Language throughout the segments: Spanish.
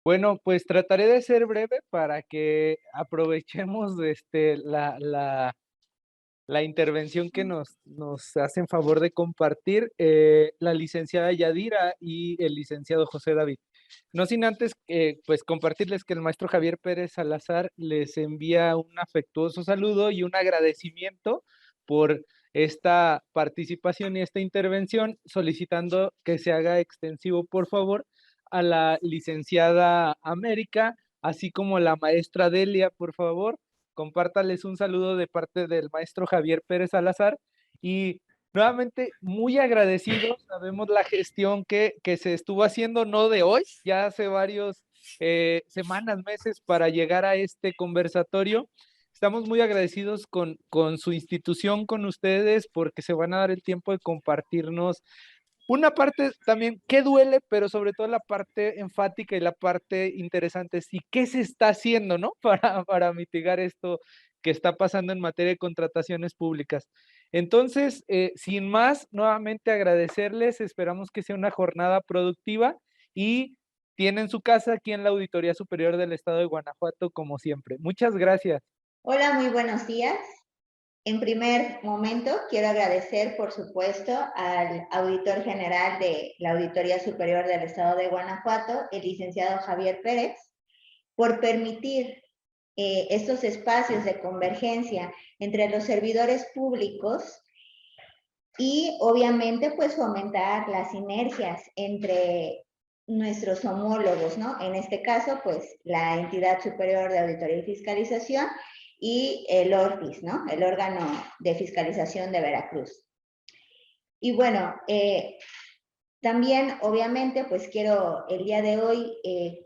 Bueno, pues trataré de ser breve para que aprovechemos, la intervención que nos hacen favor de compartir, la licenciada Yadira y el licenciado José David. No sin antes, pues, compartirles que el maestro Javier Pérez Salazar les envía un afectuoso saludo y un agradecimiento por esta participación y esta intervención, solicitando que se haga extensivo, por favor, a la licenciada América, así como la maestra Delia, por favor. Compártales un saludo de parte del maestro Javier Pérez Salazar y nuevamente muy agradecidos. Sabemos la gestión que se estuvo haciendo, no de hoy, ya hace varios semanas, meses para llegar a este conversatorio. Estamos muy agradecidos con su institución, con ustedes, porque se van a dar el tiempo de compartirnos una parte también que duele, pero sobre todo la parte enfática y la parte interesante, sí, ¿qué se está haciendo, no? Para mitigar esto que está pasando en materia de contrataciones públicas. Entonces, sin más, nuevamente agradecerles, esperamos que sea una jornada productiva y tienen su casa aquí en la Auditoría Superior del Estado de Guanajuato, como siempre. Muchas gracias. Hola, muy buenos días. En primer momento, quiero agradecer, por supuesto, al auditor general de la Auditoría Superior del Estado de Guanajuato, el licenciado Javier Pérez, por permitir estos espacios de convergencia entre los servidores públicos y, obviamente, pues fomentar las sinergias entre nuestros homólogos, ¿no? En este caso, pues la Entidad Superior de Auditoría y Fiscalización y el ORFIS, ¿no? El órgano de fiscalización de Veracruz. Y bueno, también, obviamente, pues quiero el día de hoy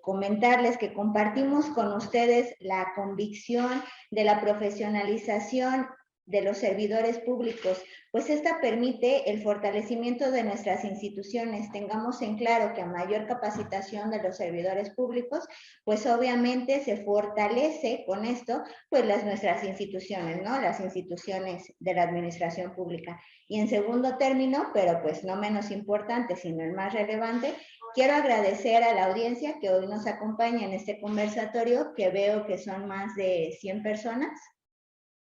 comentarles que compartimos con ustedes la convicción de la profesionalización de los servidores públicos, pues esta permite el fortalecimiento de nuestras instituciones. Tengamos en claro que a mayor capacitación de los servidores públicos, pues obviamente se fortalece con esto, pues nuestras instituciones, ¿no? Las instituciones de la administración pública. Y en segundo término, pero pues no menos importante, sino el más relevante, quiero agradecer a la audiencia que hoy nos acompaña en este conversatorio, que veo que son más de 100 personas,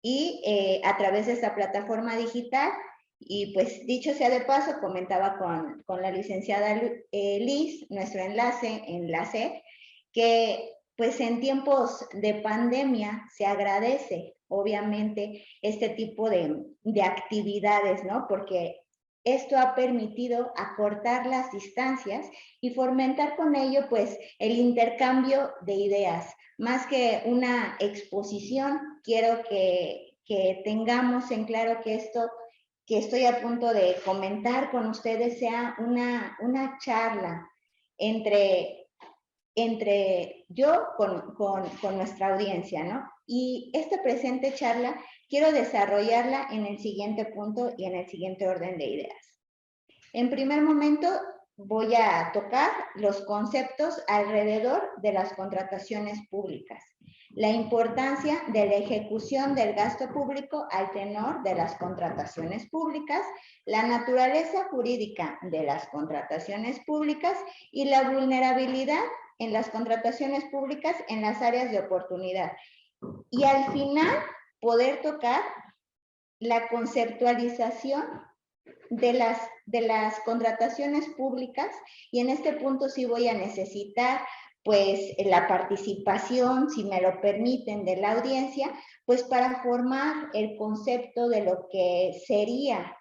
y a través de esta plataforma digital. Y pues dicho sea de paso, comentaba con la licenciada Liz, nuestro enlace, que pues en tiempos de pandemia se agradece obviamente este tipo de actividades, ¿no? Porque esto ha permitido acortar las distancias y fomentar con ello pues el intercambio de ideas. Más que una exposición, quiero que tengamos en claro que esto que estoy a punto de comentar con ustedes sea una charla entre, entre yo con nuestra audiencia, ¿no? Y esta presente charla quiero desarrollarla en el siguiente punto y en el siguiente orden de ideas. En primer momento, voy a tocar los conceptos alrededor de las contrataciones públicas, la importancia de la ejecución del gasto público al tenor de las contrataciones públicas, la naturaleza jurídica de las contrataciones públicas y la vulnerabilidad en las contrataciones públicas en las áreas de oportunidad. Y al final, poder tocar la conceptualización de las contrataciones públicas, y en este punto sí voy a necesitar pues la participación, si me lo permiten, de la audiencia, pues para formar el concepto de lo que sería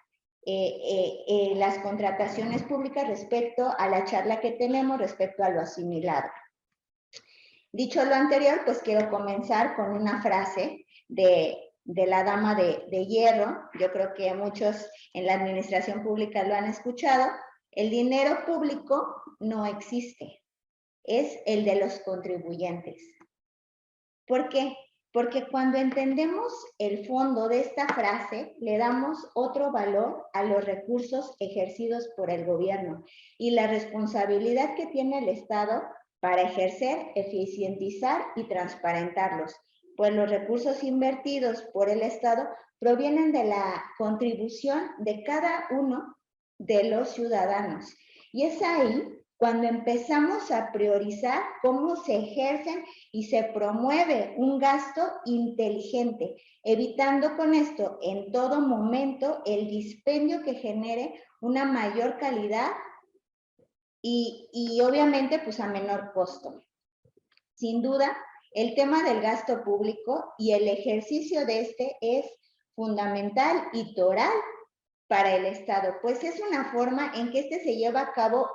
las contrataciones públicas respecto a la charla que tenemos respecto a lo asimilado. Dicho lo anterior, pues quiero comenzar con una frase de la dama de hierro. Yo creo que muchos en la administración pública lo han escuchado. El dinero público no existe, es el de los contribuyentes. ¿Por qué? Porque cuando entendemos el fondo de esta frase, le damos otro valor a los recursos ejercidos por el gobierno y la responsabilidad que tiene el Estado para ejercer, eficientizar y transparentarlos, pues los recursos invertidos por el Estado provienen de la contribución de cada uno de los ciudadanos. Y es ahí cuando empezamos a priorizar cómo se ejercen y se promueve un gasto inteligente, evitando con esto en todo momento el dispendio que genere una mayor calidad y obviamente pues a menor costo. Sin duda, el tema del gasto público y el ejercicio de este es fundamental y toral para el Estado, pues es una forma en que este se lleva a cabo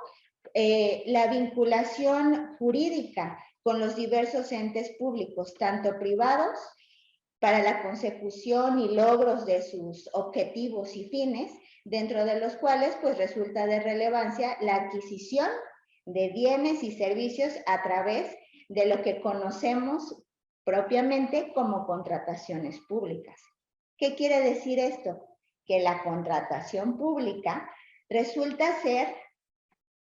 la vinculación jurídica con los diversos entes públicos, tanto privados, para la consecución y logros de sus objetivos y fines, dentro de los cuales pues resulta de relevancia la adquisición de bienes y servicios a través de lo que conocemos propiamente como contrataciones públicas. ¿Qué quiere decir esto? Que la contratación pública resulta ser,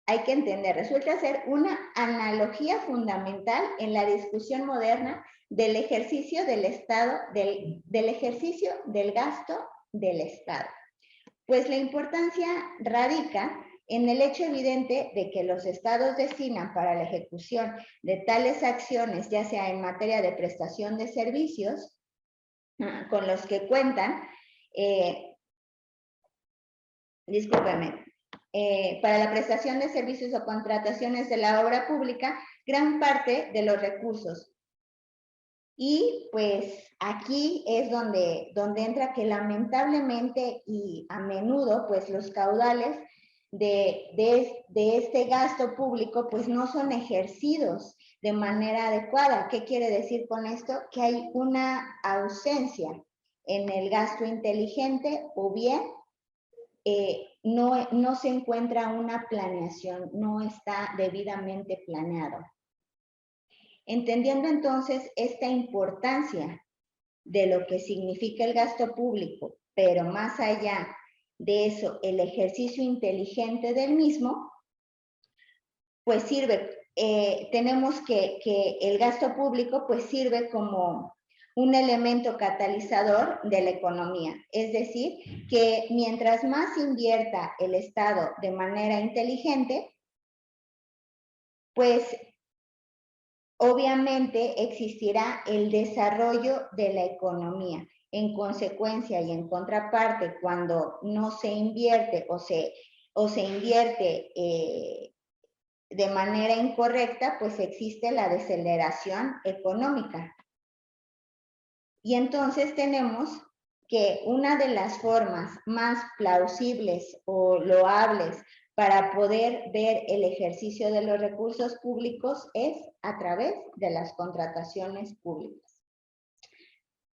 hay que entender, resulta ser una analogía fundamental en la discusión moderna del ejercicio del Estado, del ejercicio del gasto del Estado. Pues la importancia radica en el hecho evidente de que los estados destinan para la ejecución de tales acciones, ya sea en materia de prestación de servicios, con los que cuentan, para la prestación de servicios o contrataciones de la obra pública, gran parte de los recursos. Y pues aquí es donde entra que lamentablemente y a menudo pues los caudales de este gasto público pues no son ejercidos de manera adecuada. ¿Qué quiere decir con esto? Que hay una ausencia en el gasto inteligente o bien no se encuentra una planeación, no está debidamente planeado. Entendiendo entonces esta importancia de lo que significa el gasto público, pero más allá de eso, el ejercicio inteligente del mismo, pues sirve, tenemos que el gasto público pues sirve como un elemento catalizador de la economía. Es decir, que mientras más invierta el Estado de manera inteligente, pues obviamente existirá el desarrollo de la economía. En consecuencia y en contraparte, cuando no se invierte o se invierte de manera incorrecta, pues existe la deceleración económica. Y entonces tenemos que una de las formas más plausibles o loables para poder ver el ejercicio de los recursos públicos es a través de las contrataciones públicas.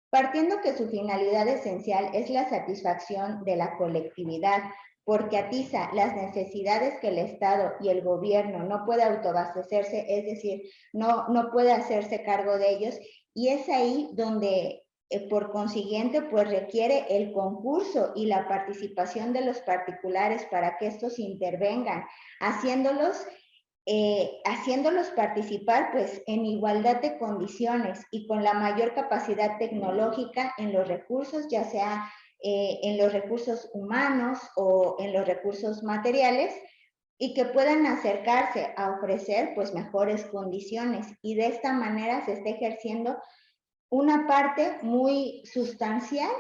Partiendo que su finalidad esencial es la satisfacción de la colectividad, porque atiza las necesidades que el Estado y el gobierno no puede autoabastecerse, es decir, no puede hacerse cargo de ellos, y es ahí donde por consiguiente, pues requiere el concurso y la participación de los particulares para que estos intervengan, haciéndolos participar pues en igualdad de condiciones y con la mayor capacidad tecnológica en los recursos, ya sea en los recursos humanos o en los recursos materiales, y que puedan acercarse a ofrecer pues mejores condiciones, y de esta manera se está ejerciendo una parte muy sustancial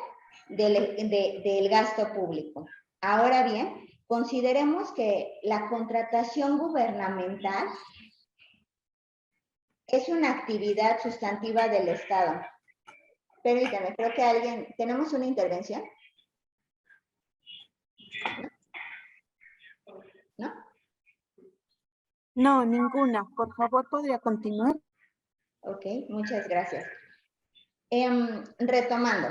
del gasto público. Ahora bien, consideremos que la contratación gubernamental es una actividad sustantiva del Estado. Permítame, creo que ¿tenemos una intervención? ¿No? No, ninguna. Por favor, ¿podría continuar? Ok, muchas gracias. Retomando,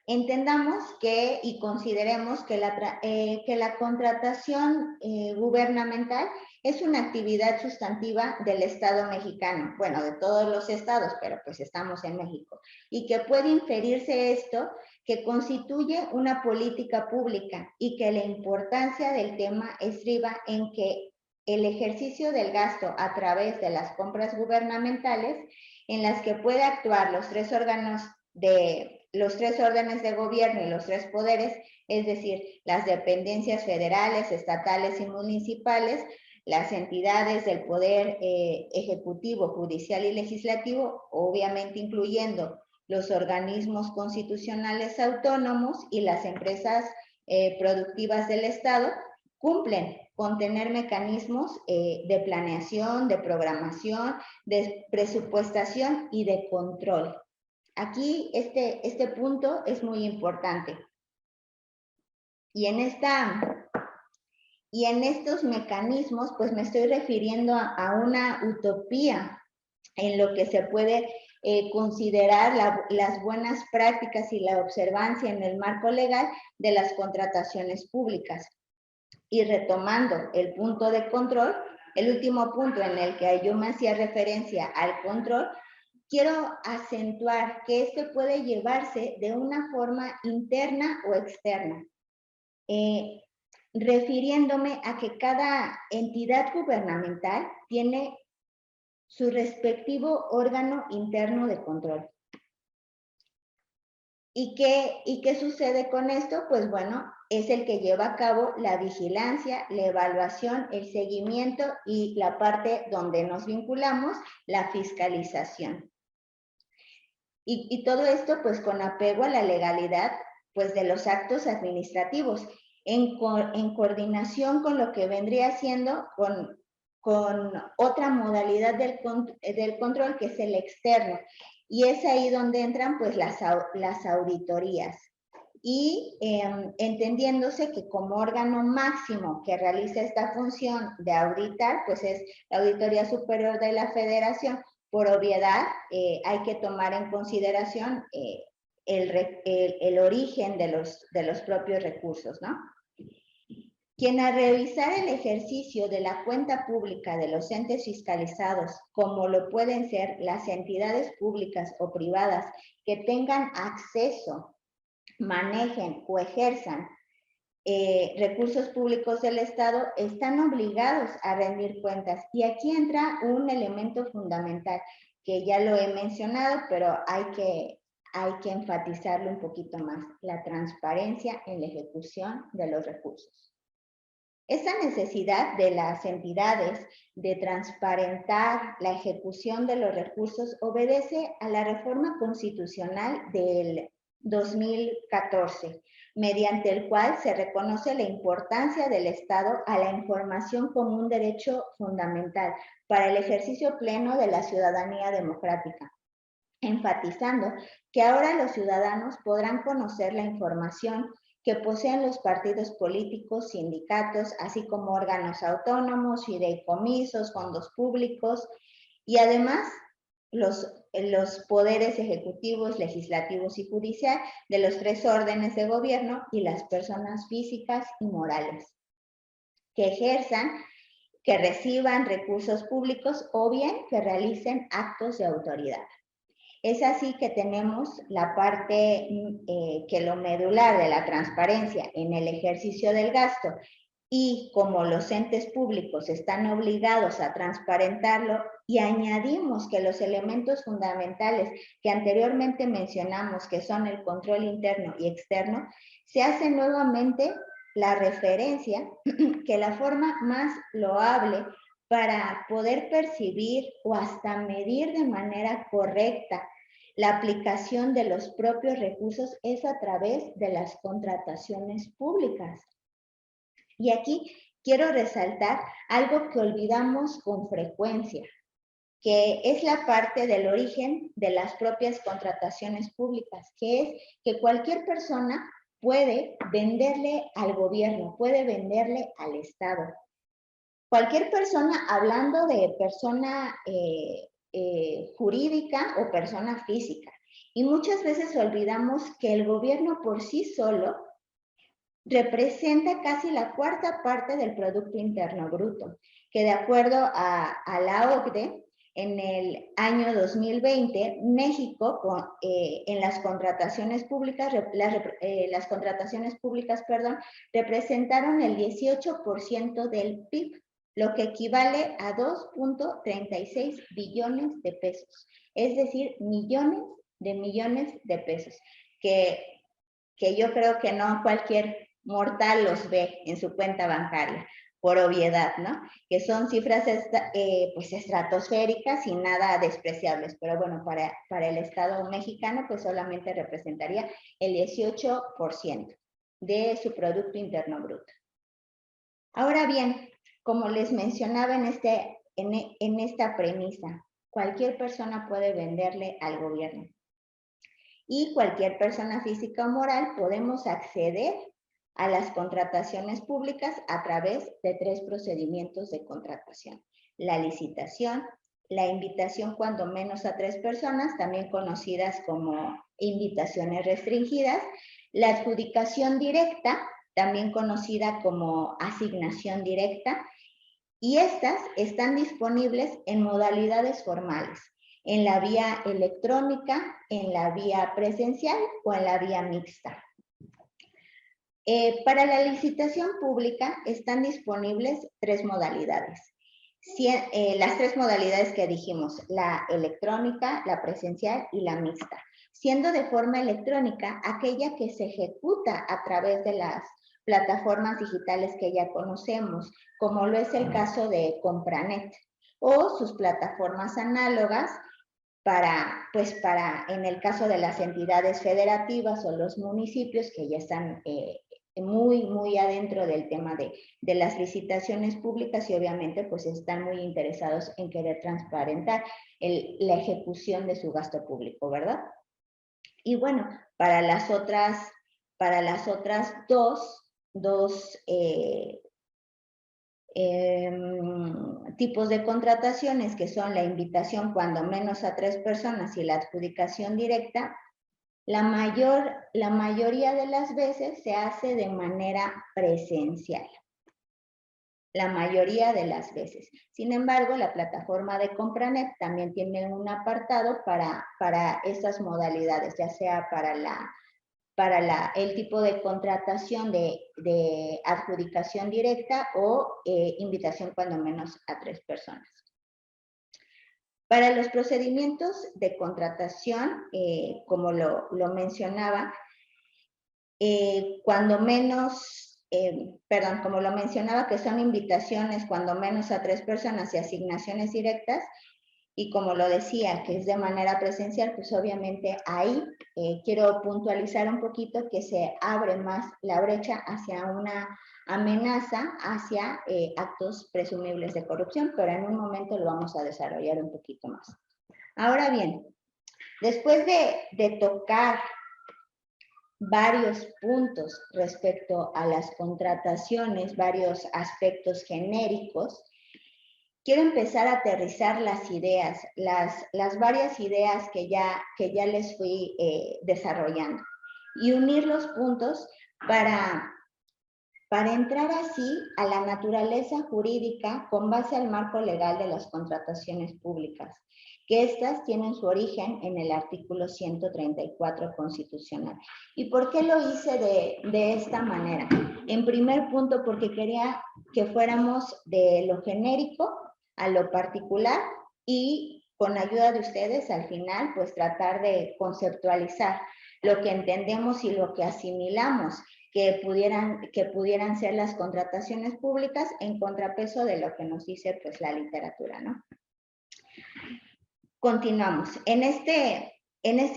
entendamos que y consideremos que la contratación gubernamental es una actividad sustantiva del Estado mexicano, bueno, de todos los estados, pero pues estamos en México, y que puede inferirse esto, que constituye una política pública y que la importancia del tema estriba en que el ejercicio del gasto a través de las compras gubernamentales, en las que puede actuar los tres órdenes de gobierno y los tres poderes, es decir, las dependencias federales, estatales y municipales, las entidades del poder ejecutivo, judicial y legislativo, obviamente incluyendo los organismos constitucionales autónomos y las empresas productivas del Estado, cumplen con tener mecanismos de planeación, de programación, de presupuestación y de control. Aquí este punto es muy importante. Y en estos mecanismos, pues me estoy refiriendo a una utopía en lo que se puede considerar las buenas prácticas y la observancia en el marco legal de las contrataciones públicas. Y retomando el punto de control, el último punto en el que yo me hacía referencia al control, quiero acentuar que este puede llevarse de una forma interna o externa, refiriéndome a que cada entidad gubernamental tiene su respectivo órgano interno de control. ¿Y qué sucede con esto? Pues bueno, es el que lleva a cabo la vigilancia, la evaluación, el seguimiento y la parte donde nos vinculamos, la fiscalización. Y todo esto pues con apego a la legalidad pues de los actos administrativos, en coordinación con lo que vendría siendo con otra modalidad del control que es el externo. Y es ahí donde entran pues las auditorías. Y entendiéndose que como órgano máximo que realiza esta función de auditar, pues es la Auditoría Superior de la Federación. Por obviedad, hay que tomar en consideración el origen de los propios recursos, ¿no? Quien al revisar el ejercicio de la cuenta pública de los entes fiscalizados, como lo pueden ser las entidades públicas o privadas que tengan acceso, manejen o ejerzan recursos públicos del Estado, están obligados a rendir cuentas. Y aquí entra un elemento fundamental que ya lo he mencionado, pero hay que enfatizarlo un poquito más: la transparencia en la ejecución de los recursos. Esa necesidad de las entidades de transparentar la ejecución de los recursos obedece a la reforma constitucional del 2014, mediante el cual se reconoce la importancia del Estado a la información como un derecho fundamental para el ejercicio pleno de la ciudadanía democrática, enfatizando que ahora los ciudadanos podrán conocer la información que poseen los partidos políticos, sindicatos, así como órganos autónomos, fideicomisos, fondos públicos y además los poderes ejecutivos, legislativos y judicial de los 3 órdenes de gobierno y las personas físicas y morales que ejerzan, que reciban recursos públicos o bien que realicen actos de autoridad. Es así que tenemos la parte que lo medular de la transparencia en el ejercicio del gasto, y como los entes públicos están obligados a transparentarlo, y añadimos que los elementos fundamentales que anteriormente mencionamos, que son el control interno y externo, se hace nuevamente la referencia que la forma más loable para poder percibir o hasta medir de manera correcta la aplicación de los propios recursos es a través de las contrataciones públicas. Y aquí quiero resaltar algo que olvidamos con frecuencia, que es la parte del origen de las propias contrataciones públicas, que es que cualquier persona puede venderle al gobierno, puede venderle al Estado. Cualquier persona, hablando de persona jurídica o persona física. Y muchas veces olvidamos que el gobierno por sí solo representa casi la 1/4 parte del Producto Interno Bruto, que de acuerdo a la OCDE, en el año 2020, México, en las contrataciones públicas, representaron el 18% del PIB, lo que equivale a 2.36 billones de pesos, es decir, millones de pesos, que yo creo que no cualquier mortal los ve en su cuenta bancaria. por obviedad, ¿no? Que son cifras pues estratosféricas y nada despreciables, pero bueno, para el Estado mexicano pues solamente representaría el 18% de su Producto Interno Bruto. Ahora bien, como les mencionaba en esta premisa, cualquier persona puede venderle al gobierno. Y cualquier persona física o moral podemos acceder a las contrataciones públicas a través de 3 procedimientos de contratación. La licitación, la invitación cuando menos a 3 personas, también conocidas como invitaciones restringidas, la adjudicación directa, también conocida como asignación directa, y estas están disponibles en modalidades formales, en la vía electrónica, en la vía presencial o en la vía mixta. Para la licitación pública están disponibles 3 modalidades. Las 3 modalidades que dijimos, la electrónica, la presencial y la mixta. Siendo de forma electrónica aquella que se ejecuta a través de las plataformas digitales que ya conocemos, como lo es el caso de Compranet, o sus plataformas análogas en el caso de las entidades federativas o los municipios que ya están muy adentro del tema de las licitaciones públicas y obviamente pues están muy interesados en querer transparentar la ejecución de su gasto público, ¿verdad? Y bueno, para las otras dos tipos de contrataciones, que son la invitación cuando menos a 3 personas y la adjudicación directa, la mayoría de las veces se hace de manera presencial. La mayoría de las veces. Sin embargo, la plataforma de Compranet también tiene un apartado para esas modalidades, ya sea para el tipo de contratación de adjudicación directa o invitación cuando menos a 3 personas. Para los procedimientos de contratación, como lo mencionaba, como lo mencionaba, que son invitaciones cuando menos a 3 personas y asignaciones directas, y como lo decía, que es de manera presencial, pues obviamente ahí quiero puntualizar un poquito que se abre más la brecha hacia una amenaza, hacia actos presumibles de corrupción, pero en un momento lo vamos a desarrollar un poquito más. Ahora bien, después de tocar varios puntos respecto a las contrataciones, varios aspectos genéricos, quiero empezar a aterrizar las ideas, las varias ideas que ya les fui desarrollando y unir los puntos para entrar así a la naturaleza jurídica con base al marco legal de las contrataciones públicas, que estas tienen su origen en el artículo 134 constitucional. ¿Y por qué lo hice de esta manera? En primer punto, porque quería que fuéramos de lo genérico a lo particular y con ayuda de ustedes al final, pues tratar de conceptualizar lo que entendemos y lo que asimilamos que pudieran ser las contrataciones públicas en contrapeso de lo que nos dice pues la literatura, ¿no? Continuamos. En este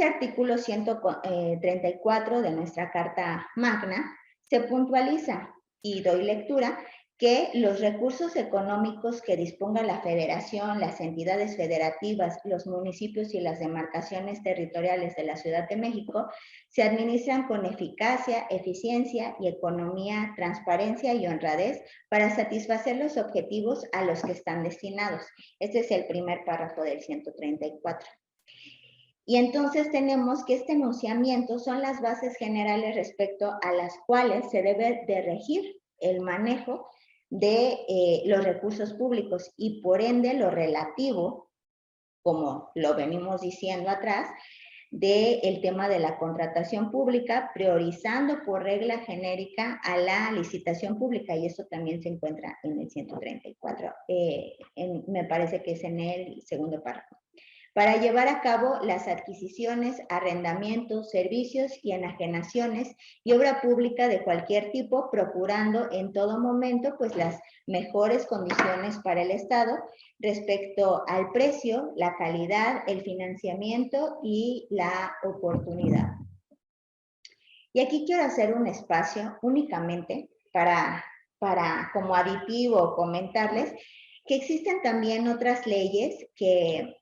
artículo 134 de nuestra Carta Magna se puntualiza, y doy lectura, que los recursos económicos que disponga la Federación, las entidades federativas, los municipios y las demarcaciones territoriales de la Ciudad de México se administran con eficacia, eficiencia y economía, transparencia y honradez para satisfacer los objetivos a los que están destinados. Este es el primer párrafo del 134. Y entonces tenemos que este enunciamiento son las bases generales respecto a las cuales se debe de regir el manejo de los recursos públicos y por ende lo relativo, como lo venimos diciendo atrás, del tema de la contratación pública, priorizando por regla genérica a la licitación pública, y eso también se encuentra en el 134, me parece que es en el segundo párrafo. para llevar a cabo las adquisiciones, arrendamientos, servicios y enajenaciones y obra pública de cualquier tipo, procurando en todo momento pues las mejores condiciones para el Estado respecto al precio, la calidad, el financiamiento y la oportunidad. Y aquí quiero hacer un espacio únicamente para como aditivo comentarles que existen también otras leyes que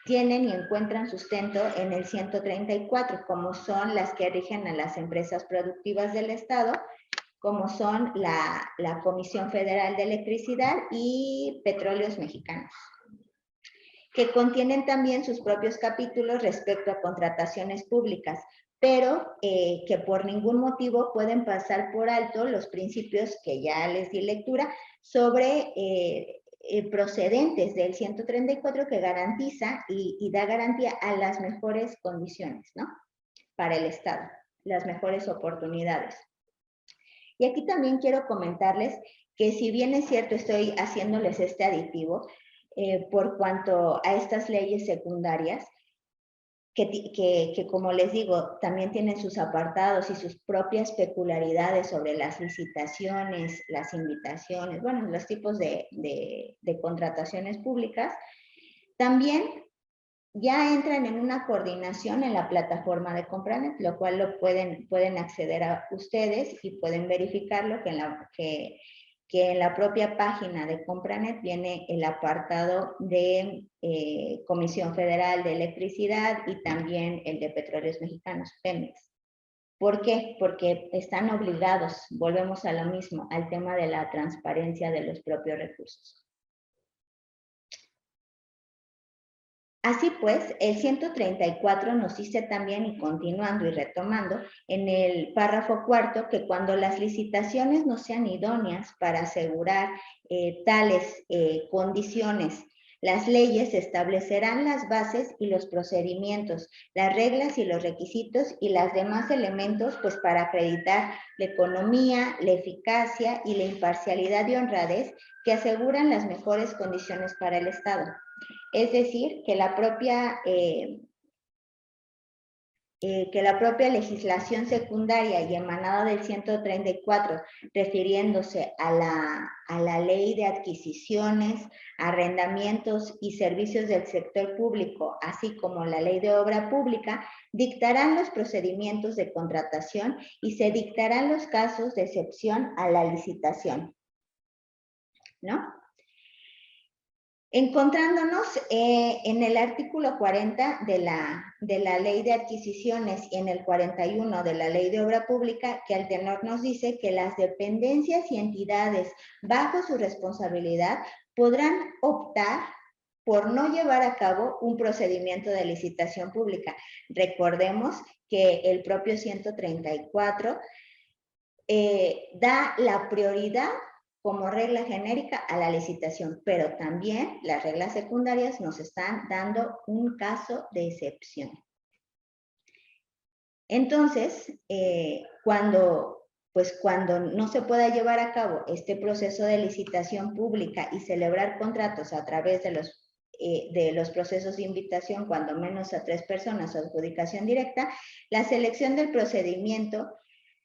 tienen y encuentran sustento en el 134, como son las que rigen a las empresas productivas del Estado, como son la Comisión Federal de Electricidad y Petróleos Mexicanos, que contienen también sus propios capítulos respecto a contrataciones públicas, pero que por ningún motivo pueden pasar por alto los principios que ya les di lectura sobre procedentes del 134 que garantiza y da garantía a las mejores condiciones, ¿no? Para el Estado, las mejores oportunidades. Y aquí también quiero comentarles que si bien es cierto estoy haciéndoles este aditivo por cuanto a estas leyes secundarias, que como les digo, también tienen sus apartados y sus propias peculiaridades sobre las licitaciones, las invitaciones, bueno, los tipos de contrataciones públicas, también ya entran en una coordinación en la plataforma de Compranet, lo cual pueden acceder a ustedes y pueden verificarlo que en la propia página de Compranet viene el apartado de Comisión Federal de Electricidad y también el de Petróleos Mexicanos, Pemex. ¿Por qué? Porque están obligados, volvemos a lo mismo, al tema de la transparencia de los propios recursos. Así pues, el 134 nos dice también, y continuando y retomando, en el párrafo cuarto, que cuando las licitaciones no sean idóneas para asegurar tales condiciones, las leyes establecerán las bases y los procedimientos, las reglas y los requisitos y los demás elementos pues, para acreditar la economía, la eficacia y la imparcialidad y honradez que aseguran las mejores condiciones para el Estado. Es decir, que la propia legislación secundaria y emanada del 134, refiriéndose a la ley de adquisiciones, arrendamientos y servicios del sector público, así como la ley de obra pública, dictarán los procedimientos de contratación y se dictarán los casos de excepción a la licitación, ¿no? Encontrándonos en el artículo 40 de la Ley de Adquisiciones y en el 41 de la Ley de Obra Pública, que al tenor nos dice que las dependencias y entidades bajo su responsabilidad podrán optar por no llevar a cabo un procedimiento de licitación pública. Recordemos que el propio 134 da la prioridad como regla genérica a la licitación, pero también las reglas secundarias nos están dando un caso de excepción. Entonces, cuando no se pueda llevar a cabo este proceso de licitación pública y celebrar contratos a través de los procesos de invitación, cuando menos a 3 personas o adjudicación directa, la selección del procedimiento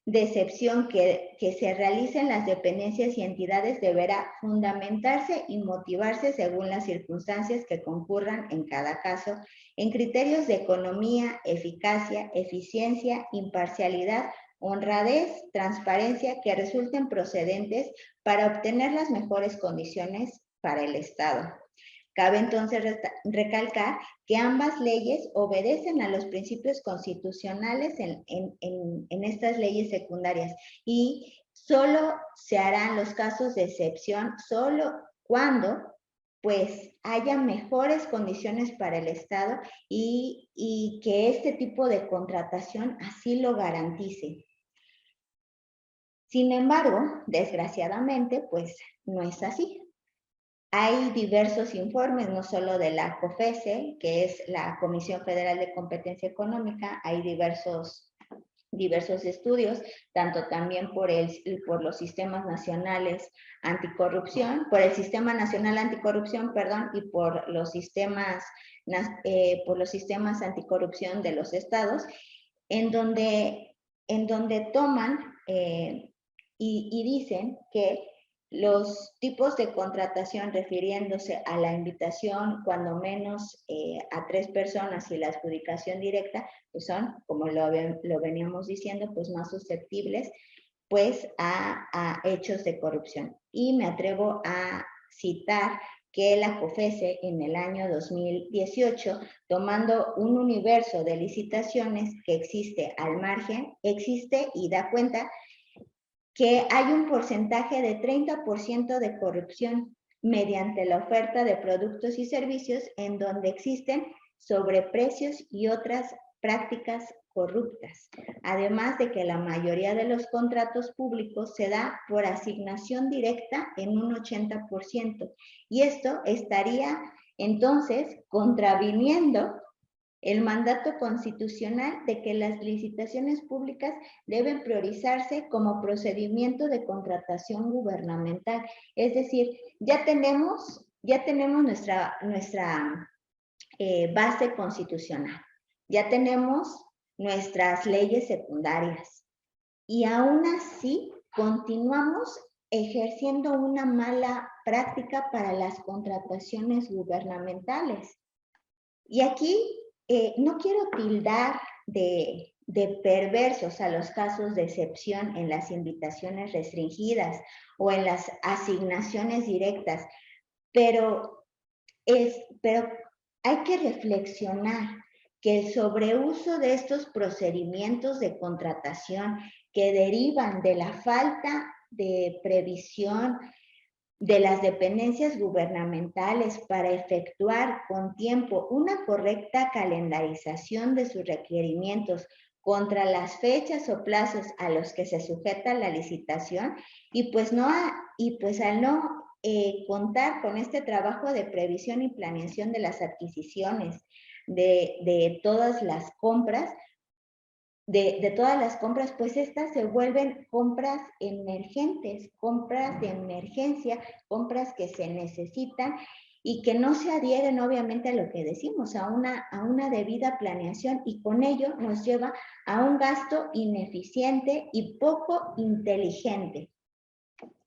de excepción que se realice en las dependencias y entidades deberá fundamentarse y motivarse según las circunstancias que concurran en cada caso, en criterios de economía, eficacia, eficiencia, imparcialidad, honradez, transparencia que resulten procedentes para obtener las mejores condiciones para el Estado. Cabe entonces recalcar que ambas leyes obedecen a los principios constitucionales en estas leyes secundarias y solo se harán los casos de excepción solo cuando pues haya mejores condiciones para el Estado y que este tipo de contratación así lo garantice. Sin embargo, desgraciadamente, pues no es así. Hay diversos informes, no solo de la COFESE, que es la Comisión Federal de Competencia Económica, hay diversos diversos estudios, tanto también por los sistemas nacionales anticorrupción, por el Sistema Nacional Anticorrupción, perdón, y por los sistemas anticorrupción de los estados, en donde toman y dicen que los tipos de contratación refiriéndose a la invitación, cuando menos a 3 personas y la adjudicación directa, pues son, como lo veníamos diciendo, pues más susceptibles pues a hechos de corrupción. Y me atrevo a citar que la COFESE en el año 2018, tomando un universo de licitaciones que existe al margen, existe y da cuenta que hay un porcentaje de 30% de corrupción mediante la oferta de productos y servicios en donde existen sobreprecios y otras prácticas corruptas. Además de que la mayoría de los contratos públicos se da por asignación directa en un 80%. Y esto estaría entonces contraviniendo el mandato constitucional de que las licitaciones públicas deben priorizarse como procedimiento de contratación gubernamental. Es decir, ya tenemos nuestra base constitucional, ya tenemos nuestras leyes secundarias y aún así continuamos ejerciendo una mala práctica para las contrataciones gubernamentales. Y aquí no quiero tildar de perversos a los casos de excepción en las invitaciones restringidas o en las asignaciones directas, pero hay que reflexionar que el sobreuso de estos procedimientos de contratación que derivan de la falta de previsión de las dependencias gubernamentales para efectuar con tiempo una correcta calendarización de sus requerimientos contra las fechas o plazos a los que se sujeta la licitación y pues al no contar con este trabajo de previsión y planeación de las adquisiciones de todas las compras, pues estas se vuelven compras emergentes, compras de emergencia, compras que se necesitan y que no se adhieren obviamente a lo que decimos, a una debida planeación, y con ello nos lleva a un gasto ineficiente y poco inteligente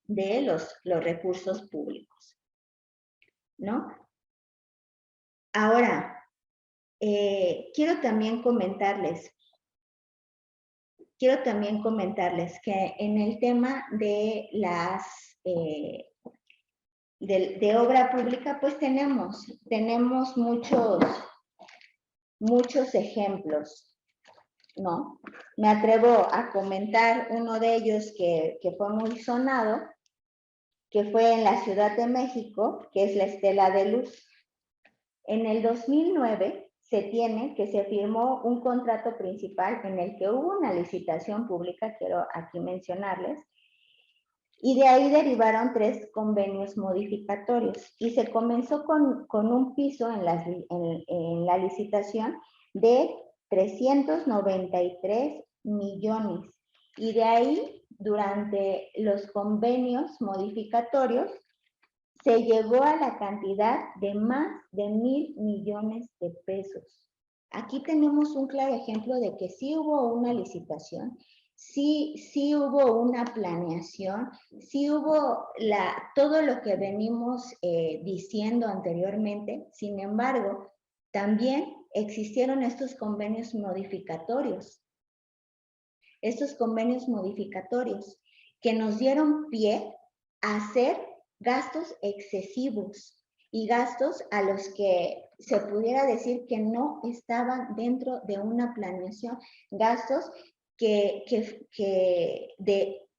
de los recursos públicos, ¿no? Ahora, quiero también comentarles que en el tema de de obra pública, pues tenemos muchos ejemplos, ¿no? Me atrevo a comentar uno de ellos que fue muy sonado, que fue en la Ciudad de México, que es la Estela de Luz. En el 2009 se firmó un contrato principal en el que hubo una licitación pública, quiero aquí mencionarles, y de ahí derivaron 3 convenios modificatorios, y se comenzó con un piso en la licitación de 393 millones, y de ahí, durante los convenios modificatorios, se llegó a la cantidad de más de 1,000 millones de pesos. Aquí tenemos un claro ejemplo de que sí hubo una licitación, sí hubo una planeación, sí hubo todo lo que venimos diciendo anteriormente. Sin embargo, también existieron estos convenios modificatorios. Que nos dieron pie a hacer gastos excesivos y gastos a los que se pudiera decir que no estaban dentro de una planeación, gastos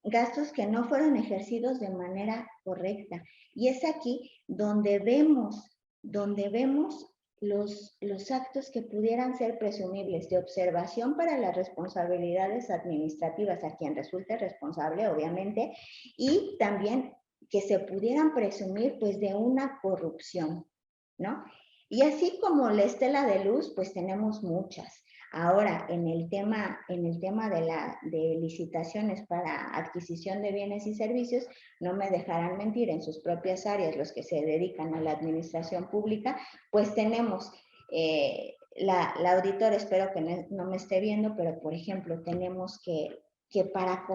gastos que no fueron ejercidos de manera correcta. Y es aquí donde vemos los actos que pudieran ser presumibles de observación para las responsabilidades administrativas a quien resulte responsable, obviamente, y también que se pudieran presumir pues de una corrupción, ¿no? Y así como la Estela de Luz, pues tenemos muchas. Ahora, en el tema de licitaciones para adquisición de bienes y servicios, no me dejarán mentir, en sus propias áreas, los que se dedican a la administración pública, pues tenemos, la auditora, espero que no me esté viendo, pero por ejemplo, tenemos que para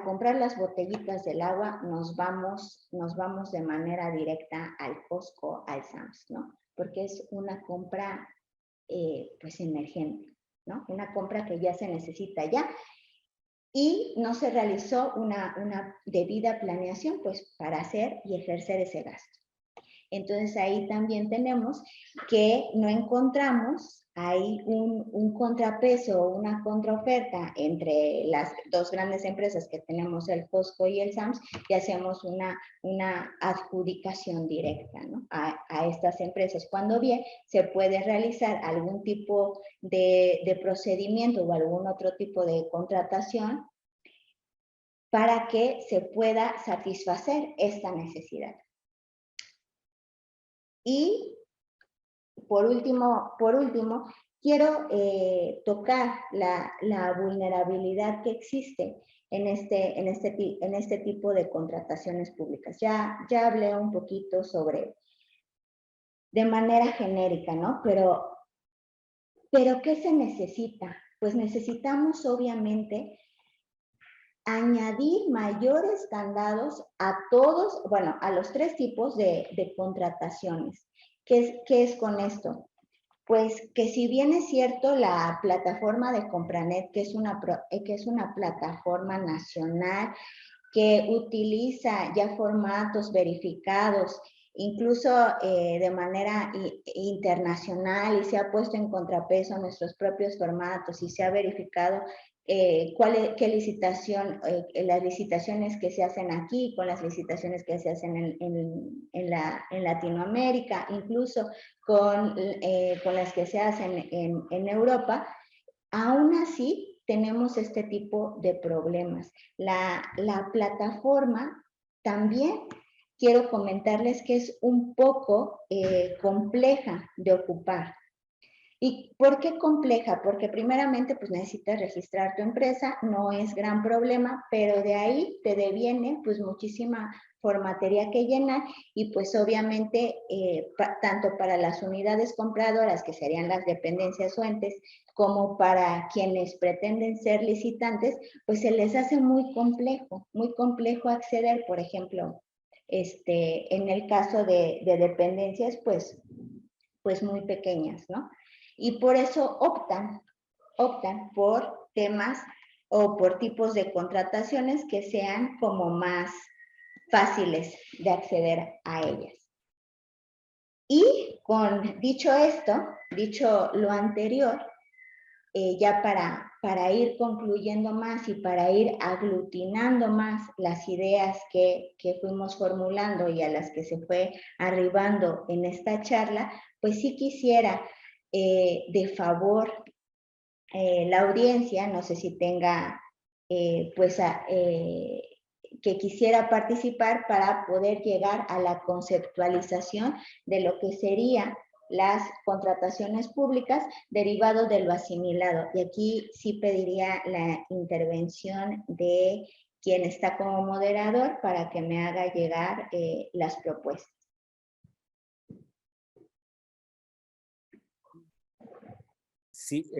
comprar las botellitas del agua nos vamos de manera directa al Costco, al Sam's, ¿no? Porque es una compra pues emergente, ¿no? Una compra que ya se necesita ya y no se realizó una debida planeación pues para hacer y ejercer ese gasto. Entonces ahí también tenemos que no encontramos ahí un contrapeso o una contraoferta entre las dos grandes empresas que tenemos, el Costco y el Sam's, y hacemos una adjudicación directa, ¿no? a estas empresas, cuando bien se puede realizar algún tipo de procedimiento o algún otro tipo de contratación para que se pueda satisfacer esta necesidad. Y por último, quiero tocar la vulnerabilidad que existe en este tipo de contrataciones públicas. Ya hablé un poquito de manera genérica, ¿no? Pero ¿qué se necesita? Pues necesitamos, obviamente, añadir mayores candados a todos, bueno, a los tres tipos de contrataciones. ¿Qué es con esto? Pues que si bien es cierto, la plataforma de Compranet, que es una plataforma nacional que utiliza ya formatos verificados, incluso de manera internacional, y se ha puesto en contrapeso a nuestros propios formatos y se ha verificado qué licitación, las licitaciones que se hacen aquí con las licitaciones que se hacen en Latinoamérica, incluso con las que se hacen en Europa. Aún así, tenemos este tipo de problemas. La plataforma también quiero comentarles que es un poco compleja de ocupar. ¿Y por qué compleja? Porque primeramente pues necesitas registrar tu empresa, no es gran problema, pero de ahí te deviene pues muchísima formatería que llenar y pues obviamente tanto para las unidades compradoras, que serían las dependencias o entes, como para quienes pretenden ser licitantes, pues se les hace muy complejo acceder. Por ejemplo, en el caso de dependencias pues muy pequeñas, ¿no? Y por eso optan por temas o por tipos de contrataciones que sean como más fáciles de acceder a ellas. Y dicho lo anterior, ya para ir concluyendo más y para ir aglutinando más las ideas que fuimos formulando y a las que se fue arribando en esta charla, pues sí quisiera de favor la audiencia, no sé si tenga que quisiera participar para poder llegar a la conceptualización de lo que serían las contrataciones públicas derivado de lo asimilado. Y aquí sí pediría la intervención de quien está como moderador para que me haga llegar las propuestas. Sí,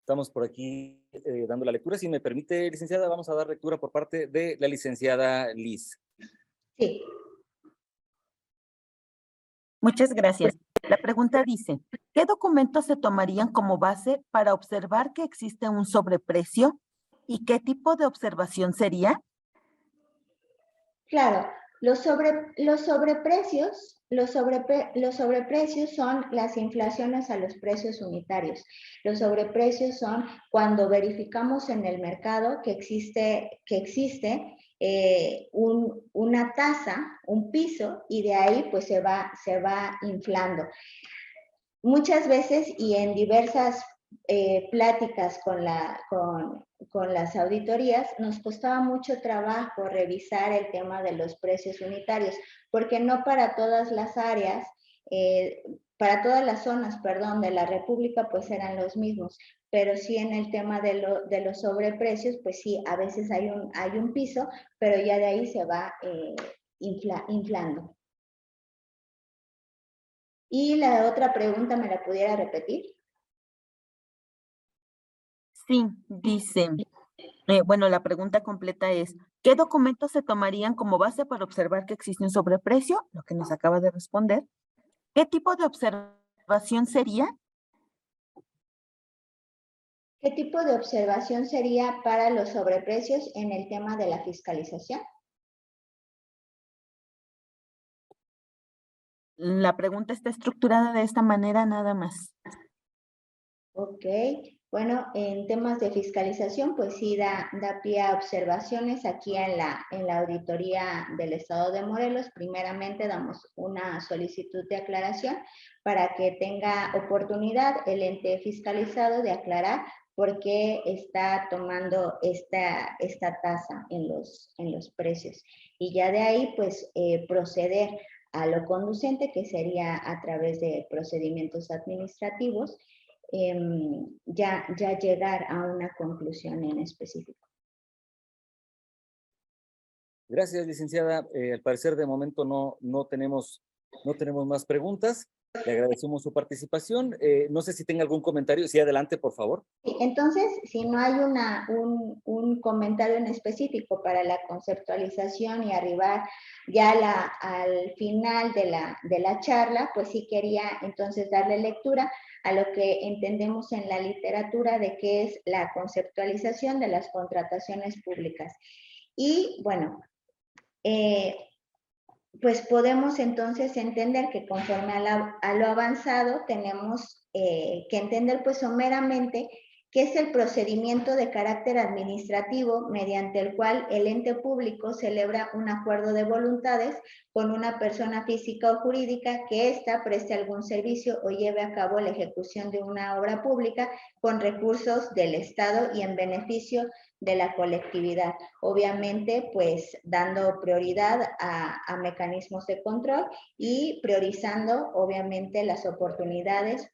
estamos por aquí dando la lectura. Si me permite, licenciada, vamos a dar lectura por parte de la licenciada Liz. Sí. Muchas gracias. La pregunta dice, ¿qué documentos se tomarían como base para observar que existe un sobreprecio y qué tipo de observación sería? Claro, los sobreprecios son las inflaciones a los precios unitarios. Los sobreprecios son cuando verificamos en el mercado que existe una tasa, un piso, y de ahí pues se va inflando. Muchas veces y en diversas pláticas con las auditorías, nos costaba mucho trabajo revisar el tema de los precios unitarios, porque no para todas las áreas para todas las zonas, perdón, de la República, pues eran los mismos, pero sí en el tema de los sobreprecios, pues sí, a veces hay un piso, pero ya de ahí se va inflando. Y la otra pregunta, ¿me la pudiera repetir? Sí, dice, bueno, la pregunta completa es, ¿qué documentos se tomarían como base para observar que existe un sobreprecio? Lo que nos acaba de responder. ¿Qué tipo de observación sería? ¿Qué tipo de observación sería para los sobreprecios en el tema de la fiscalización? La pregunta está estructurada de esta manera nada más. Ok, bueno, en temas de fiscalización, pues sí da pie a observaciones aquí en la auditoría del Estado de Morelos. Primeramente damos una solicitud de aclaración para que tenga oportunidad el ente fiscalizado de aclarar por qué está tomando esta tasa en los precios. Y ya de ahí, pues, proceder a lo conducente, que sería a través de procedimientos administrativos, ya llegar a una conclusión en específico. Gracias, licenciada. Al parecer, de momento no tenemos más preguntas. Le agradecemos su participación. No sé si tenga algún comentario. Sí, adelante, por favor. Entonces, si no hay un comentario en específico para la conceptualización y arribar ya al final de la charla, pues sí quería entonces darle lectura a lo que entendemos en la literatura de qué es la conceptualización de las contrataciones públicas. Y bueno, pues podemos entonces entender que conforme a lo avanzado tenemos que entender pues someramente qué es el procedimiento de carácter administrativo mediante el cual el ente público celebra un acuerdo de voluntades con una persona física o jurídica que ésta preste algún servicio o lleve a cabo la ejecución de una obra pública con recursos del Estado y en beneficio de la colectividad. Obviamente, pues dando prioridad a mecanismos de control y priorizando, obviamente, las oportunidades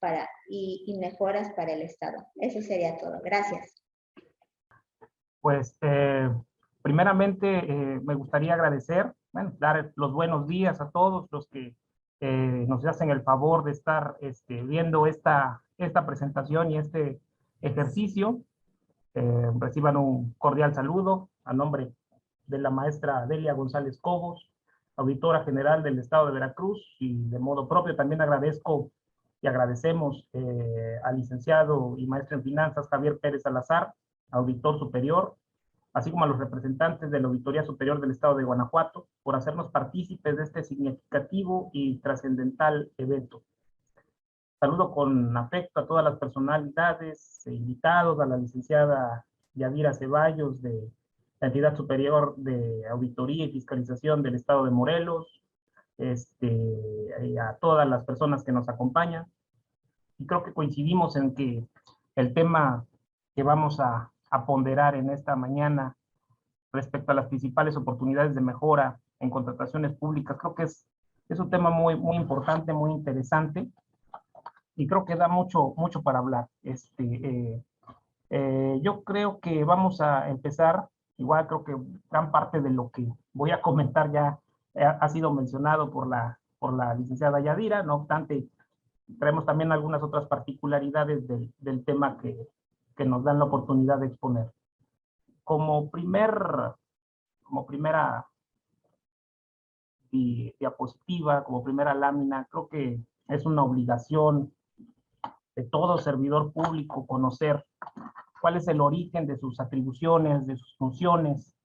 y mejoras para el Estado. Eso sería todo. Gracias. Pues, primeramente, me gustaría agradecer, bueno, dar los buenos días a todos los que nos hacen el favor de estar viendo esta presentación y este ejercicio. Reciban un cordial saludo a nombre de la maestra Delia González Cobos, auditora general del Estado de Veracruz, y de modo propio también agradezco y agradecemos al licenciado y maestro en finanzas Javier Pérez Salazar, auditor superior, así como a los representantes de la Auditoría Superior del Estado de Guanajuato, por hacernos partícipes de este significativo y trascendental evento. Saludo con afecto a todas las personalidades e invitados, a la licenciada Yadira Ceballos de la Entidad Superior de Auditoría y Fiscalización del Estado de Morelos, a todas las personas que nos acompañan. Y creo que coincidimos en que el tema que vamos a ponderar en esta mañana respecto a las principales oportunidades de mejora en contrataciones públicas, creo que es un tema muy importante, muy interesante, y creo que da mucho para hablar. Yo creo que vamos a empezar, igual creo que gran parte de lo que voy a comentar ya ha sido mencionado por la licenciada Yadira. No obstante, traemos también algunas otras particularidades del tema que nos dan la oportunidad de exponer. Como primera diapositiva, como primera lámina, creo que es una obligación de todo servidor público conocer cuál es el origen de sus atribuciones, de sus funciones,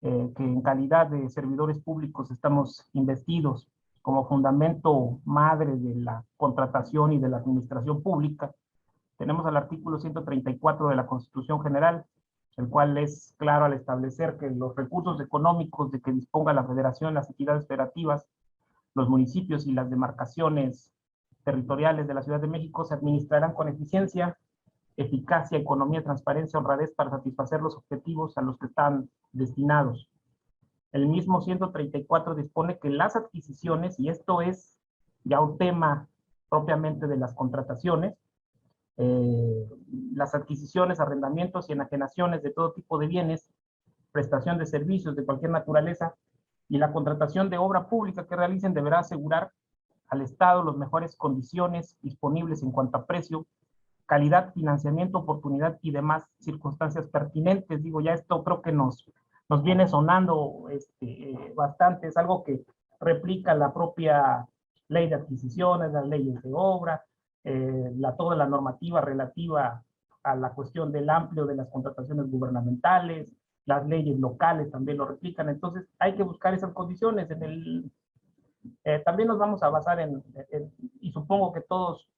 que en calidad de servidores públicos estamos investidos como fundamento madre de la contratación y de la administración pública. Tenemos el artículo 134 de la Constitución General, el cual es claro al establecer que los recursos económicos de que disponga la Federación, las entidades federativas, los municipios y las demarcaciones territoriales de la Ciudad de México se administrarán con eficiencia, eficacia, economía, transparencia, honradez para satisfacer los objetivos a los que están destinados. El mismo 134 dispone que las adquisiciones, y esto es ya un tema propiamente de las contrataciones, las adquisiciones, arrendamientos y enajenaciones de todo tipo de bienes, prestación de servicios de cualquier naturaleza y la contratación de obra pública que realicen deberá asegurar al Estado las mejores condiciones disponibles en cuanto a precio, calidad, financiamiento, oportunidad y demás circunstancias pertinentes. Digo, ya esto creo que nos viene sonando bastante, es algo que replica la propia ley de adquisiciones, las leyes de obra, toda la normativa relativa a la cuestión del amplio de las contrataciones gubernamentales, las leyes locales también lo replican. Entonces hay que buscar esas condiciones. También nos vamos a basar y supongo que todos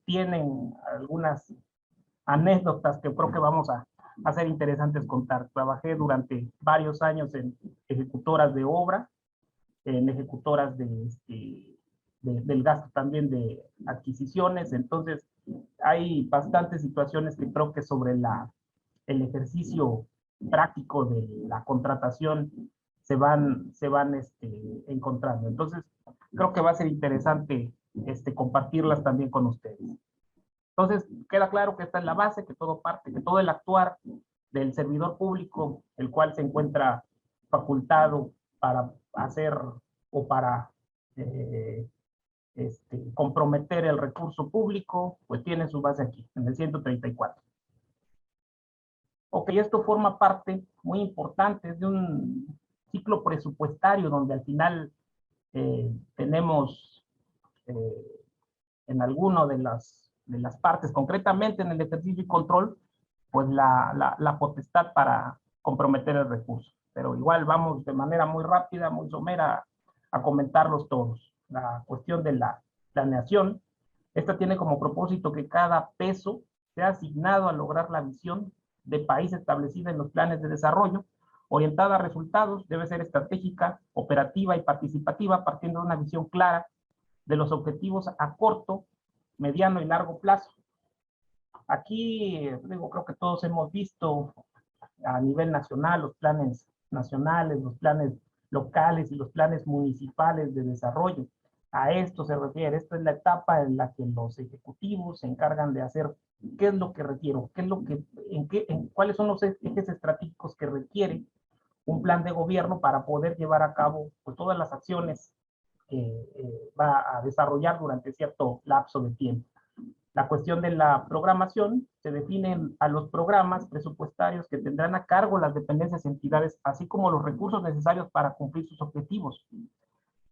tienen algunas anécdotas que creo que vamos a ser interesantes contar. Trabajé durante varios años en ejecutoras de obra, en ejecutoras del gasto también de adquisiciones. Entonces hay bastantes situaciones que creo que sobre el ejercicio práctico de la contratación se van encontrando. Entonces creo que va a ser interesante compartirlas también con ustedes. Entonces, queda claro que esta es la base, que todo parte, que todo el actuar del servidor público, el cual se encuentra facultado para hacer o para comprometer el recurso público, pues tiene su base aquí, en el 134. Ok, esto forma parte muy importante de un ciclo presupuestario donde al final tenemos en alguno de las partes, concretamente en el ejercicio y control, pues la potestad para comprometer el recurso. Pero igual vamos de manera muy rápida, muy somera, a comentarlos todos. La cuestión de la planeación, esta tiene como propósito que cada peso sea asignado a lograr la visión de país establecida en los planes de desarrollo, orientada a resultados, debe ser estratégica, operativa y participativa, partiendo de una visión clara de los objetivos a corto, mediano y largo plazo. Aquí, digo, creo que todos hemos visto a nivel nacional los planes nacionales, los planes locales y los planes municipales de desarrollo. A esto se refiere, esta es la etapa en la que los ejecutivos se encargan de hacer qué es lo que requiero, qué es lo que, cuáles son los ejes estratégicos que requiere un plan de gobierno para poder llevar a cabo pues, todas las acciones que va a desarrollar durante cierto lapso de tiempo. La cuestión de la programación se definen a los programas presupuestarios que tendrán a cargo las dependencias y entidades, así como los recursos necesarios para cumplir sus objetivos.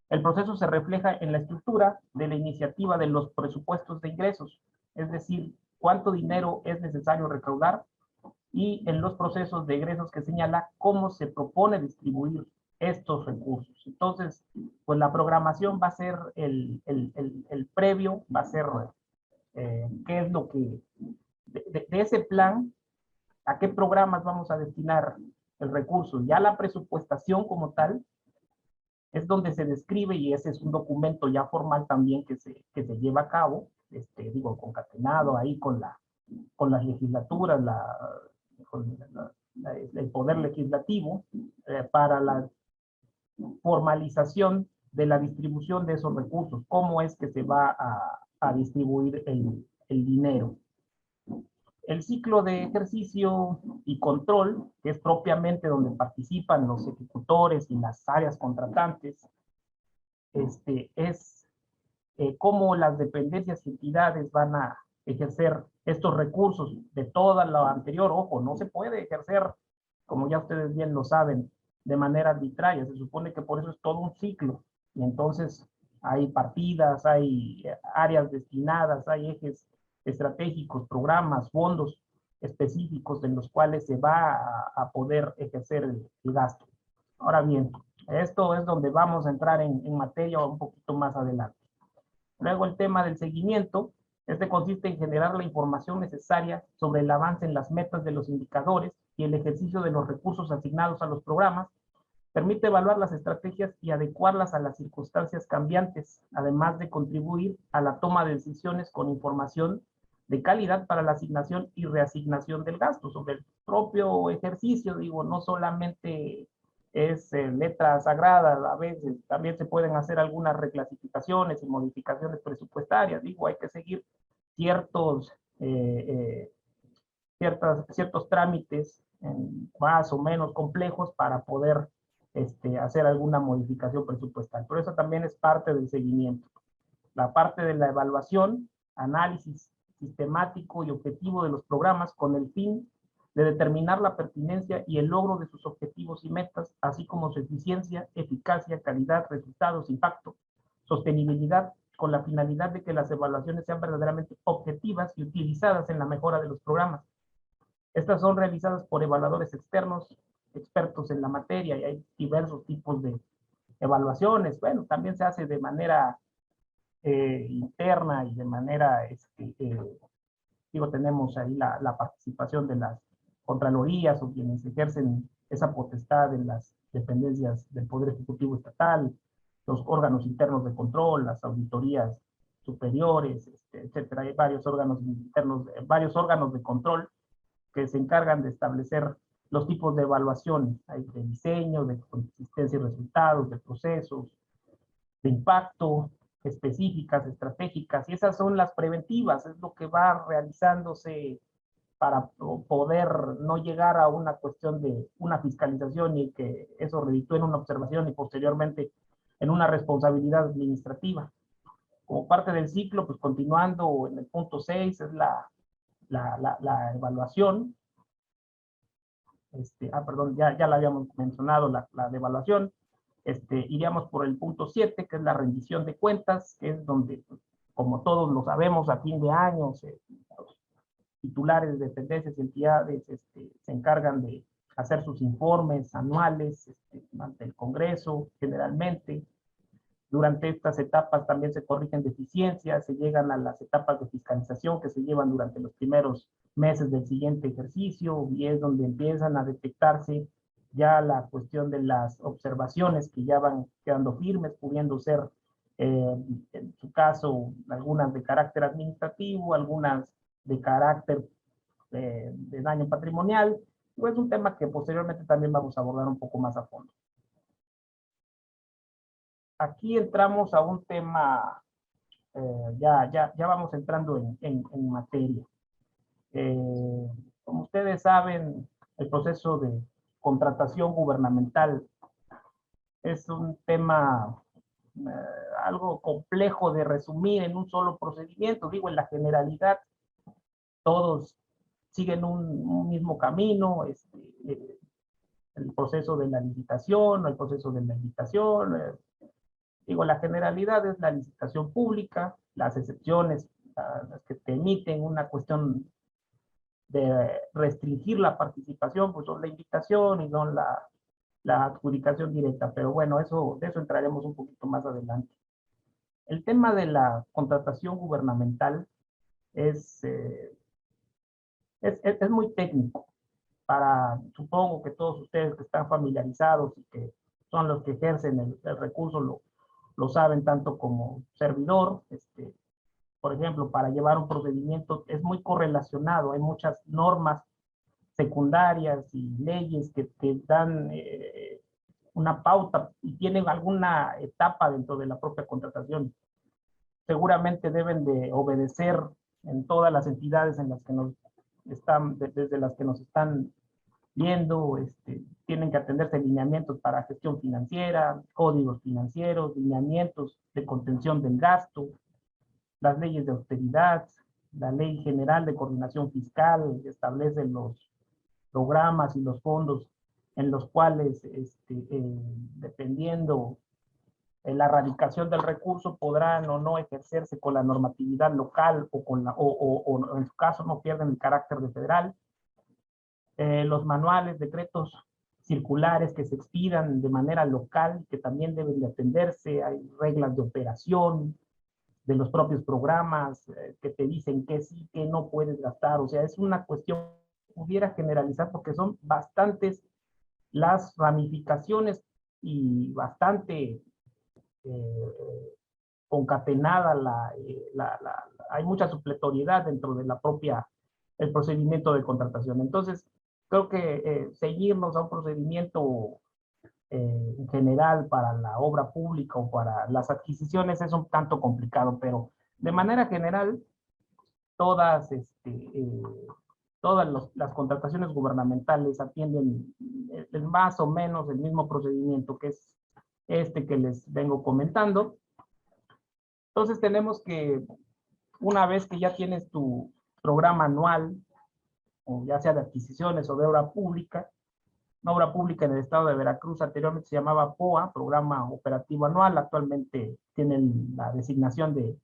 El proceso se refleja en la estructura de la iniciativa de los presupuestos de ingresos, es decir, cuánto dinero es necesario recaudar, y en los procesos de egresos que señala cómo se propone distribuir estos recursos. Entonces, pues la programación va a ser el previo, va a ser qué es lo que, de ese plan, a qué programas vamos a destinar el recurso. Ya la presupuestación como tal es donde se describe, y ese es un documento ya formal también que se lleva a cabo, digo, concatenado ahí con las legislaturas, el poder legislativo, para la formalización de la distribución de esos recursos, cómo es que se va a distribuir el dinero. El ciclo de ejercicio y control, que es propiamente donde participan los ejecutores y las áreas contratantes, es cómo las dependencias y entidades van a ejercer estos recursos de toda lo anterior. Ojo, no se puede ejercer, como ya ustedes bien lo saben, de manera arbitraria. Se supone que por eso es todo un ciclo. Y entonces hay partidas, hay áreas destinadas, hay ejes estratégicos, programas, fondos específicos en los cuales se va a poder ejercer el gasto. Ahora bien, esto es donde vamos a entrar en materia un poquito más adelante. Luego el tema del seguimiento. Consiste en generar la información necesaria sobre el avance en las metas de los indicadores y el ejercicio de los recursos asignados a los programas. Permite evaluar las estrategias y adecuarlas a las circunstancias cambiantes, además de contribuir a la toma de decisiones con información de calidad para la asignación y reasignación del gasto sobre el propio ejercicio. Digo, no solamente es letra sagrada. A veces también se pueden hacer algunas reclasificaciones y modificaciones presupuestarias. Digo, hay que seguir ciertos, ciertos trámites más o menos complejos para poder hacer alguna modificación presupuestaria. Pero eso también es parte del seguimiento. La parte de la evaluación, análisis sistemático y objetivo de los programas con el fin de determinar la pertinencia y el logro de sus objetivos y metas, así como su eficiencia, eficacia, calidad, resultados, impacto, sostenibilidad, con la finalidad de que las evaluaciones sean verdaderamente objetivas y utilizadas en la mejora de los programas. Estas son realizadas por evaluadores externos, expertos en la materia, y hay diversos tipos de evaluaciones. Bueno, también se hace de manera interna y de manera, digo, tenemos ahí la participación de las contralorías o quienes ejercen esa potestad en las dependencias del Poder Ejecutivo Estatal, los órganos internos de control, las auditorías superiores, etcétera. Hay varios órganos internos, varios órganos de control que se encargan de establecer los tipos de evaluaciones, hay de diseño, de consistencia y resultados, de procesos, de impacto, específicas, estratégicas, y esas son las preventivas, es lo que va realizándose para poder no llegar a una cuestión de una fiscalización y que eso reditúe en una observación y posteriormente en una responsabilidad administrativa. Como parte del ciclo, pues continuando en el punto 6 es la evaluación. Perdón, ya la habíamos mencionado, la de evaluación. Iríamos por el punto 7, que es la rendición de cuentas, que es donde, pues, como todos lo sabemos, a fin de año, los titulares de dependencias y entidades se encargan de hacer sus informes anuales ante el Congreso, generalmente. Durante estas etapas también se corrigen deficiencias, se llegan a las etapas de fiscalización que se llevan durante los primeros meses del siguiente ejercicio, y es donde empiezan a detectarse ya la cuestión de las observaciones que ya van quedando firmes, pudiendo ser, en su caso, algunas de carácter administrativo, algunas de carácter de daño patrimonial. Es un tema que posteriormente también vamos a abordar un poco más a fondo. Aquí entramos a un tema, ya vamos entrando en materia. Como ustedes saben, el proceso de contratación gubernamental es un tema algo complejo de resumir en un solo procedimiento. Digo, en la generalidad, todos siguen un mismo camino, el proceso de la licitación, el proceso de la invitación. Digo, la generalidad es la licitación pública, las excepciones, las que te emiten una cuestión de restringir la participación, pues son la invitación y son la adjudicación directa. Pero bueno, de eso entraremos un poquito más adelante. El tema de la contratación gubernamental es muy técnico. Supongo que todos ustedes que están familiarizados y que son los que ejercen el recurso lo saben tanto como servidor. Por ejemplo, para llevar un procedimiento es muy correlacionado, hay muchas normas secundarias y leyes que dan una pauta y tienen alguna etapa dentro de la propia contratación. Seguramente deben de obedecer en todas las entidades en las que desde las que nos están viendo, tienen que atenderse lineamientos para gestión financiera, códigos financieros, lineamientos de contención del gasto, las leyes de austeridad, la Ley General de Coordinación Fiscal, que establece los programas y los fondos en los cuales, dependiendo de la radicación del recurso, podrán o no ejercerse con la normatividad local o en su caso no pierden el carácter de federal. Los manuales, decretos circulares que se expidan de manera local, que también deben de atenderse. Hay reglas de operación de los propios programas que te dicen que sí, que no puedes gastar. O sea, es una cuestión que pudiera generalizar porque son bastantes las ramificaciones y bastante concatenada hay mucha supletoriedad dentro de el procedimiento de contratación. Entonces, creo que ceñirnos a un procedimiento en general para la obra pública o para las adquisiciones es un tanto complicado, pero de manera general, todas, las contrataciones gubernamentales atienden más o menos el mismo procedimiento que es este que les vengo comentando. Entonces tenemos que, una vez que ya tienes tu programa anual, o ya sea de adquisiciones o de obra pública, una obra pública en el estado de Veracruz anteriormente se llamaba POA, Programa Operativo Anual, actualmente tienen la designación de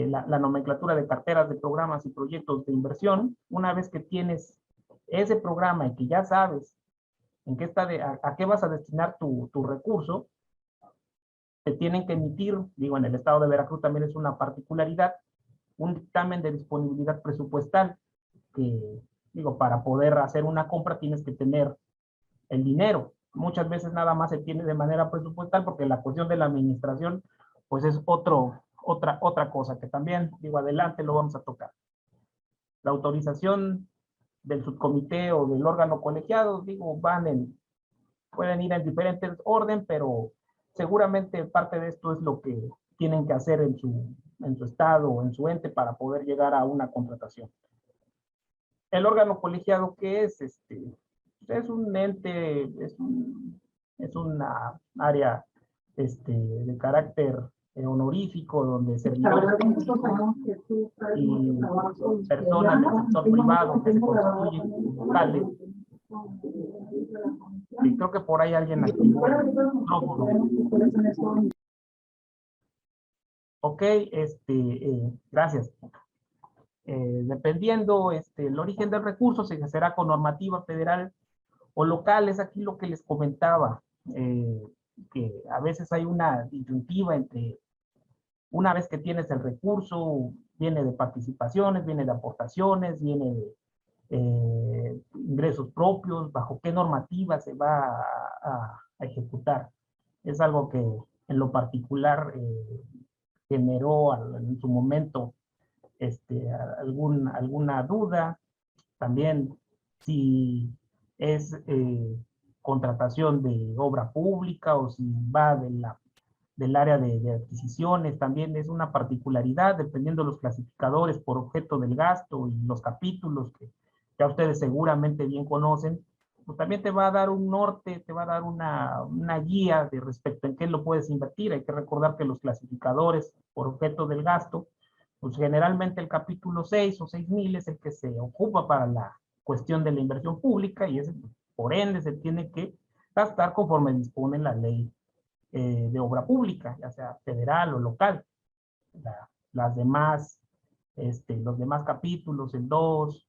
la nomenclatura de carteras de programas y proyectos de inversión. Una vez que tienes ese programa y que ya sabes en qué está a qué vas a destinar tu recurso, te tienen que emitir, digo, en el estado de Veracruz también es una particularidad, un dictamen de disponibilidad presupuestal, que, digo, para poder hacer una compra tienes que tener el dinero. Muchas veces nada más se tiene de manera presupuestal porque la cuestión de la administración, pues es otra cosa que también, digo, adelante lo vamos a tocar. La autorización del subcomité o del órgano colegiado, digo, pueden ir en diferentes orden, pero seguramente parte de esto es lo que tienen que hacer en su estado o en su ente para poder llegar a una contratación. El órgano colegiado, ¿qué es? Es un ente, es una área de carácter honorífico, donde servidores y personas del sector privado que se constituyen locales. Sí, creo que por ahí alguien activó el micrófono. Ok, gracias. Dependiendo el origen del recurso, se ejercerá con normativa federal o local. Es aquí lo que les comentaba, que a veces hay una disyuntiva entre, una vez que tienes el recurso, viene de participaciones, viene de aportaciones, viene de ingresos propios, bajo qué normativa se va a ejecutar. Es algo que en lo particular generó en su momento alguna duda. También si es contratación de obra pública o si va del área de adquisiciones, también es una particularidad dependiendo de los clasificadores por objeto del gasto y los capítulos que ya ustedes seguramente bien conocen, pues también te va a dar un norte, te va a dar una guía de respecto en qué lo puedes invertir. Hay que recordar que los clasificadores por objeto del gasto, pues generalmente el capítulo 6 o 6000 es el que se ocupa para la cuestión de la inversión pública y por ende se tiene que gastar conforme dispone la ley de obra pública, ya sea federal o local. Las demás, los demás capítulos, el 2,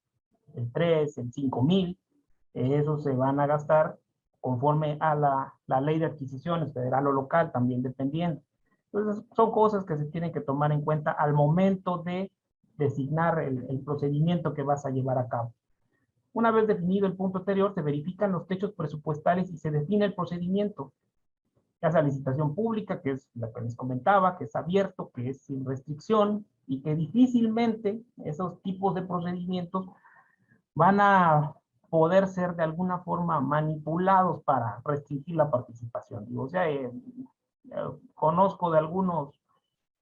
el 3, el 5000, esos se van a gastar conforme a la ley de adquisiciones federal o local, también dependiendo. Entonces, son cosas que se tienen que tomar en cuenta al momento de designar el procedimiento que vas a llevar a cabo. Una vez definido el punto anterior, se verifican los techos presupuestales y se define el procedimiento. Ya sea licitación pública, que es la que les comentaba, que es abierto, que es sin restricción y que difícilmente esos tipos de procedimientos van a poder ser de alguna forma manipulados para restringir la participación. O sea, conozco de algunos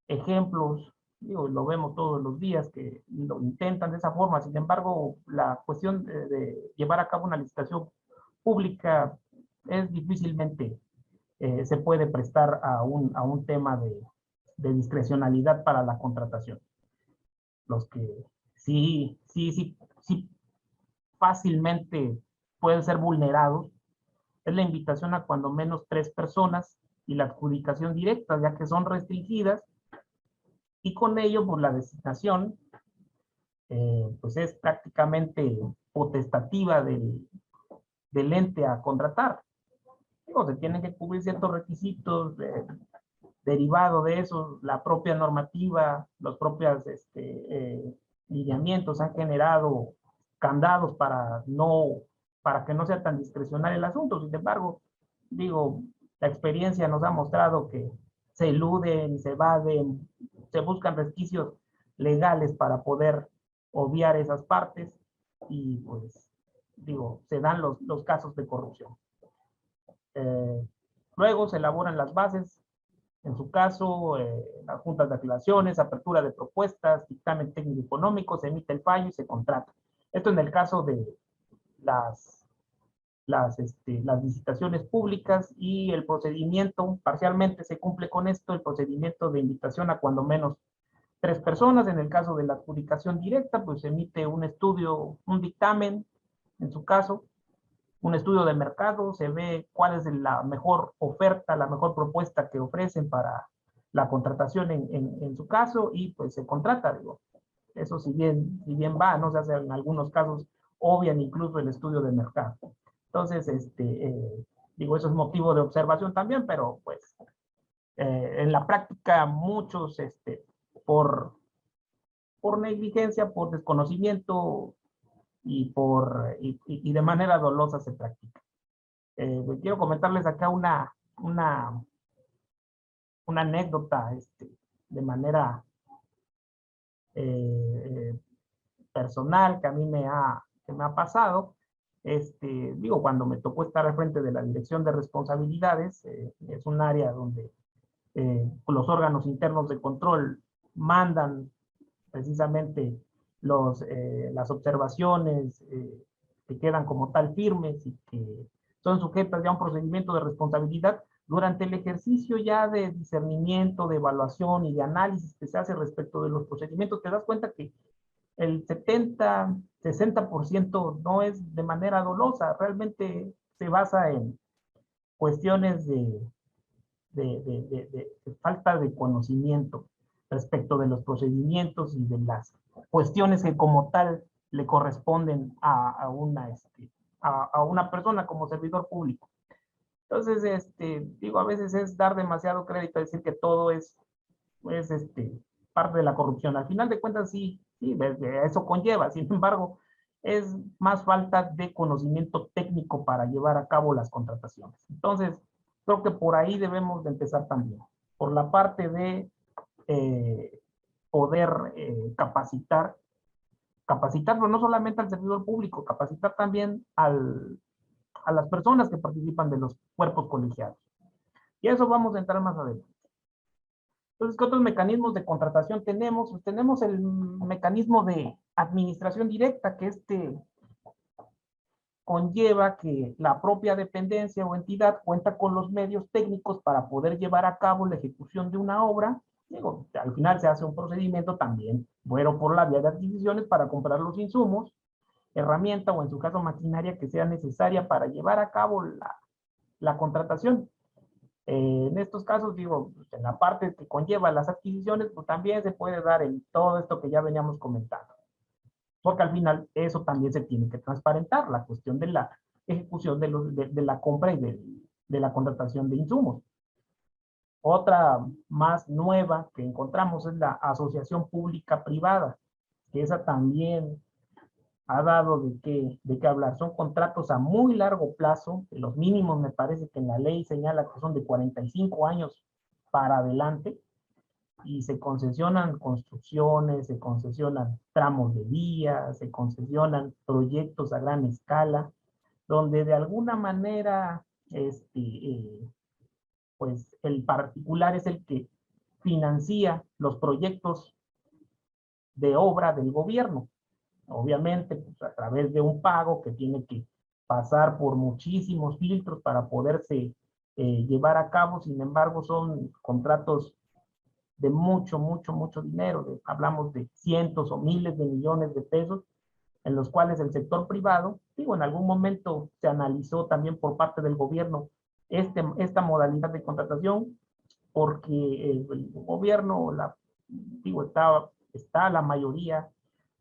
ejemplos, digo, lo vemos todos los días, que lo intentan de esa forma. Sin embargo, la cuestión de llevar a cabo una licitación pública es difícilmente se puede prestar a un tema de discrecionalidad para la contratación. Los que sí fácilmente pueden ser vulnerados es la invitación a cuando menos 3 personas y la adjudicación directa, ya que son restringidas, y con ello, por la designación, pues es prácticamente potestativa del ente a contratar. Digo, se tienen que cubrir ciertos requisitos derivado de eso, la propia normativa, los propios lineamientos han generado candados para que no sea tan discrecional el asunto. Sin embargo, digo, la experiencia nos ha mostrado que se eluden, se evaden, se buscan resquicios legales para poder obviar esas partes y pues, digo, se dan los casos de corrupción. Luego se elaboran las bases, en su caso, las juntas de aclaraciones, apertura de propuestas, dictamen técnico económico, se emite el fallo y se contrata. Esto en el caso de las licitaciones públicas, y el procedimiento parcialmente se cumple con esto, el procedimiento de invitación a cuando menos 3 personas. En el caso de la adjudicación directa, pues se emite un estudio, un dictamen, en su caso, un estudio de mercado, se ve cuál es la mejor oferta, la mejor propuesta que ofrecen para la contratación en su caso, y pues se contrata, digo. Eso si bien va, no se hace en algunos casos, obvian incluso el estudio de mercado. Entonces, digo, eso es motivo de observación también, pero pues en la práctica muchos, por negligencia, por desconocimiento y de manera dolosa se practica. Quiero comentarles acá una anécdota, de manera personal, que a mí me ha pasado. Digo, cuando me tocó estar al frente de la Dirección de Responsabilidades, es un área donde los órganos internos de control mandan precisamente las observaciones que quedan como tal firmes y que son sujetas ya a un procedimiento de responsabilidad. Durante el ejercicio ya de discernimiento, de evaluación y de análisis que se hace respecto de los procedimientos, te das cuenta que el 70, 60% no es de manera dolosa, realmente se basa en cuestiones de falta de conocimiento respecto de los procedimientos y de las cuestiones que como tal le corresponden a una persona como servidor público. Entonces, digo, a veces es dar demasiado crédito, decir que todo es parte de la corrupción. Al final de cuentas, sí, eso conlleva. Sin embargo, es más falta de conocimiento técnico para llevar a cabo las contrataciones. Entonces, creo que por ahí debemos de empezar también. Por la parte de poder capacitar, pero no solamente al servidor público, capacitar también a las personas que participan de los cuerpos colegiados. Y a eso vamos a entrar más adelante. Entonces, ¿qué otros mecanismos de contratación tenemos? Pues tenemos el mecanismo de administración directa, que conlleva que la propia dependencia o entidad cuenta con los medios técnicos para poder llevar a cabo la ejecución de una obra. Digo, al final se hace un procedimiento también, bueno, por la vía de adquisiciones para comprar los insumos, herramienta o en su caso maquinaria que sea necesaria para llevar a cabo la contratación. En estos casos, digo, en la parte que conlleva las adquisiciones, pues también se puede dar en todo esto que ya veníamos comentando. Porque al final eso también se tiene que transparentar, la cuestión de la ejecución de la compra y de la contratación de insumos. Otra más nueva que encontramos es la asociación pública-privada, que esa también ha dado de qué hablar. Son contratos a muy largo plazo, los mínimos me parece que en la ley señala que son de 45 años para adelante, y se concesionan construcciones, se concesionan tramos de vías, se concesionan proyectos a gran escala, donde de alguna manera, pues el particular es el que financia los proyectos de obra del gobierno. Obviamente, pues, a través de un pago que tiene que pasar por muchísimos filtros para poderse llevar a cabo. Sin embargo, son contratos de mucho dinero. Hablamos de cientos o miles de millones de pesos, en los cuales el sector privado, digo, en algún momento se analizó también por parte del gobierno esta modalidad de contratación, porque el gobierno, digo, está la mayoría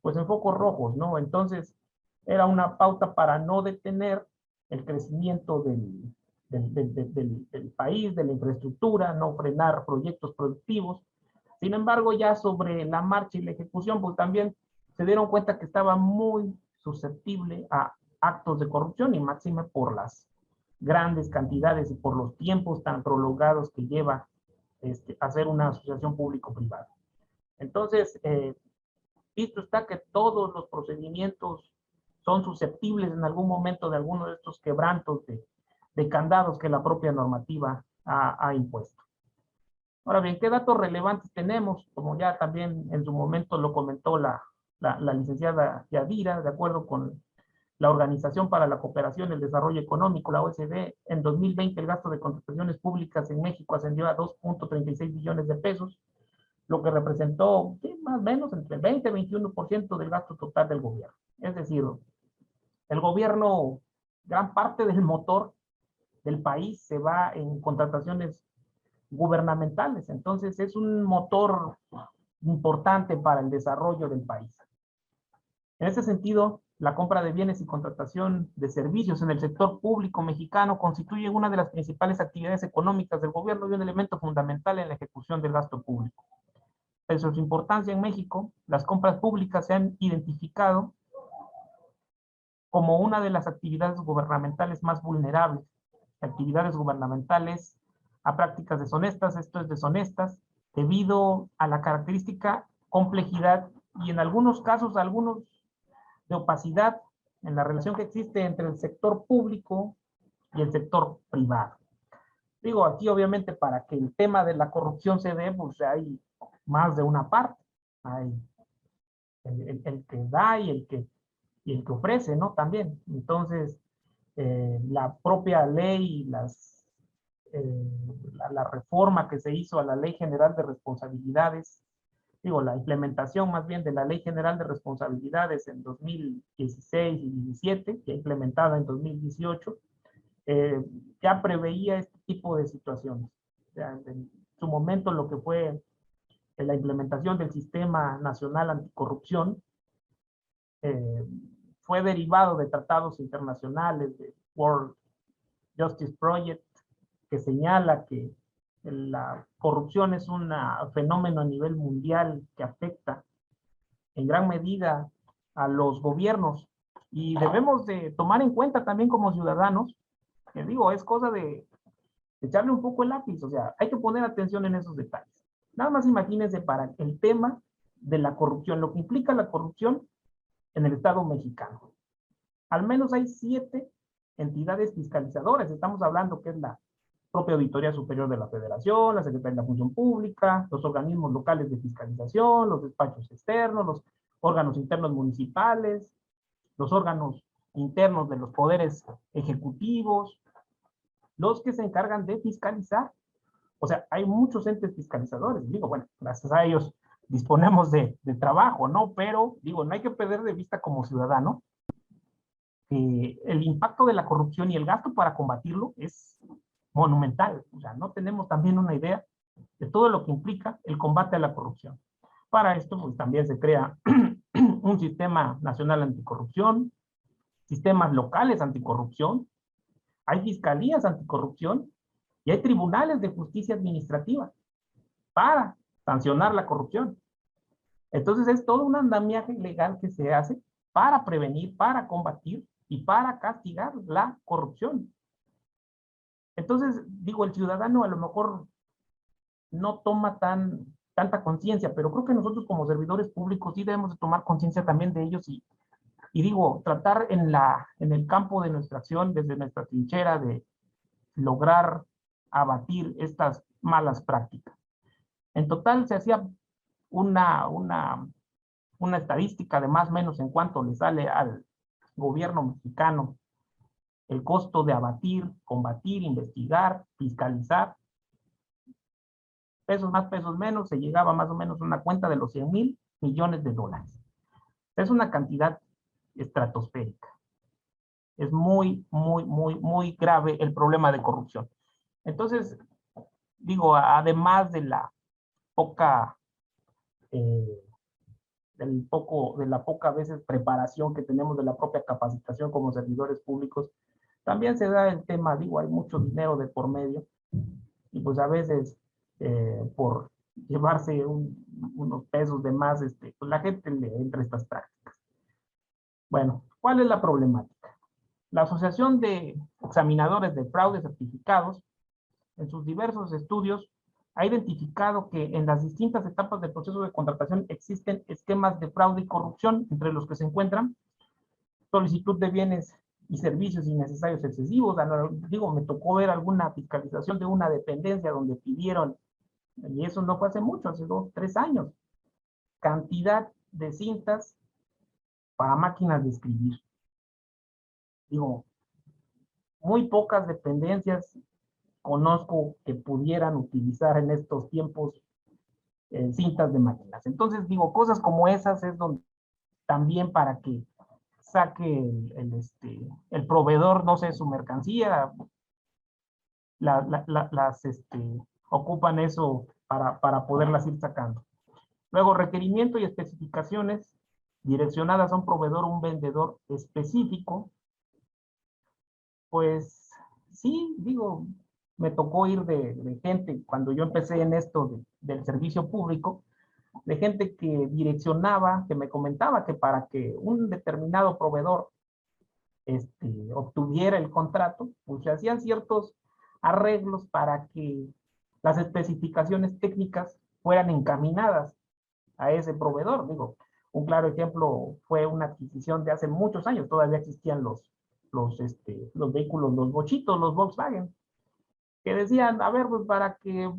pues en focos rojos, ¿no? Entonces, era una pauta para no detener el crecimiento del país, de la infraestructura, no frenar proyectos productivos. Sin embargo, ya sobre la marcha y la ejecución, pues también se dieron cuenta que estaba muy susceptible a actos de corrupción, y máxime por las grandes cantidades y por los tiempos tan prolongados que lleva hacer una asociación público-privada. Entonces, visto está que todos los procedimientos son susceptibles en algún momento de alguno de estos quebrantos de candados que la propia normativa ha impuesto. Ahora bien, ¿qué datos relevantes tenemos? Como ya también en su momento lo comentó la licenciada Yadira, de acuerdo con la Organización para la Cooperación y el Desarrollo Económico, la OECD, en 2020 el gasto de contrataciones públicas en México ascendió a 2.36 billones de pesos, lo que representó más o menos entre el 20 y 21% del gasto total del gobierno. Es decir, el gobierno, gran parte del motor del país se va en contrataciones gubernamentales, entonces es un motor importante para el desarrollo del país. En ese sentido, la compra de bienes y contratación de servicios en el sector público mexicano constituye una de las principales actividades económicas del gobierno y un elemento fundamental en la ejecución del gasto público. Pese a su importancia en México, las compras públicas se han identificado como una de las actividades gubernamentales más vulnerables. Actividades gubernamentales a prácticas deshonestas, esto es deshonestas, debido a la característica complejidad y en algunos casos, algunos de opacidad en la relación que existe entre el sector público y el sector privado. Digo, aquí obviamente para que el tema de la corrupción se dé, pues hay más de una parte. Hay el que da y el que ofrece, ¿no? También. Entonces, la propia ley, la reforma que se hizo a la Ley General de Responsabilidades, digo, la implementación más bien de la Ley General de Responsabilidades en 2016 y 2017, ya implementada en 2018, ya preveía este tipo de situaciones. O sea, en su momento lo que fue la implementación del Sistema Nacional Anticorrupción fue derivado de tratados internacionales, de World Justice Project, que señala que la corrupción es un fenómeno a nivel mundial que afecta en gran medida a los gobiernos y debemos de tomar en cuenta también como ciudadanos, que digo, es cosa de echarle un poco el lápiz, o sea, hay que poner atención en esos detalles. Nada más imagínense para el tema de la corrupción, lo que implica la corrupción en el Estado mexicano. Al menos hay 7 entidades fiscalizadoras, estamos hablando que es la propia Auditoría Superior de la Federación, la Secretaría de la Función Pública, los organismos locales de fiscalización, los despachos externos, los órganos internos municipales, los órganos internos de los poderes ejecutivos, los que se encargan de fiscalizar. O sea, hay muchos entes fiscalizadores. Digo, bueno, gracias a ellos disponemos de trabajo, ¿no? Pero, digo, no hay que perder de vista como ciudadano que el impacto de la corrupción y el gasto para combatirlo es monumental. O sea, no tenemos también una idea de todo lo que implica el combate a la corrupción. Para esto, pues también se crea un sistema nacional anticorrupción, sistemas locales anticorrupción, hay fiscalías anticorrupción y hay tribunales de justicia administrativa para sancionar la corrupción. Entonces es todo un andamiaje legal que se hace para prevenir, para combatir y para castigar la corrupción. Entonces, digo, el ciudadano a lo mejor no toma tanta conciencia, pero creo que nosotros como servidores públicos sí debemos de tomar conciencia también de ellos y digo, tratar en el campo de nuestra acción, desde nuestra trinchera, de lograr abatir estas malas prácticas. En total se hacía una estadística de más o menos en cuánto le sale al gobierno mexicano el costo de abatir, combatir, investigar, fiscalizar. Pesos más, pesos menos, se llegaba más o menos a una cuenta de los 100,000 millones de dólares. Es una cantidad estratosférica. Es muy, muy, muy, muy grave el problema de corrupción. Entonces, digo, además de la poca, de la poca veces preparación que tenemos de la propia capacitación como servidores públicos, también se da el tema, digo, hay mucho dinero de por medio, y pues a veces por llevarse unos pesos de más, pues la gente le entra estas prácticas. Bueno, ¿cuál es la problemática? La Asociación de Examinadores de Fraude Certificados, en sus diversos estudios, ha identificado que en las distintas etapas del proceso de contratación existen esquemas de fraude y corrupción, entre los que se encuentran solicitud de bienes y servicios innecesarios excesivos. Digo, me tocó ver alguna fiscalización de una dependencia donde pidieron, y eso no fue hace mucho, hace 2, 3 años, cantidad de cintas para máquinas de escribir. Digo, muy pocas dependencias conozco que pudieran utilizar en estos tiempos cintas de máquinas. Entonces, digo, cosas como esas es donde también para que saque el proveedor, no sé, su mercancía, ocupan eso para poderlas ir sacando. Luego, requerimiento y especificaciones direccionadas a un proveedor o un vendedor específico. Pues sí, digo, me tocó ir de gente, cuando yo empecé en esto del servicio público, de gente que direccionaba, que me comentaba que para que un determinado proveedor obtuviera el contrato, pues se hacían ciertos arreglos para que las especificaciones técnicas fueran encaminadas a ese proveedor. Digo, un claro ejemplo fue una adquisición de hace muchos años, todavía existían los vehículos, los bochitos, los Volkswagen, que decían, a ver, pues para que,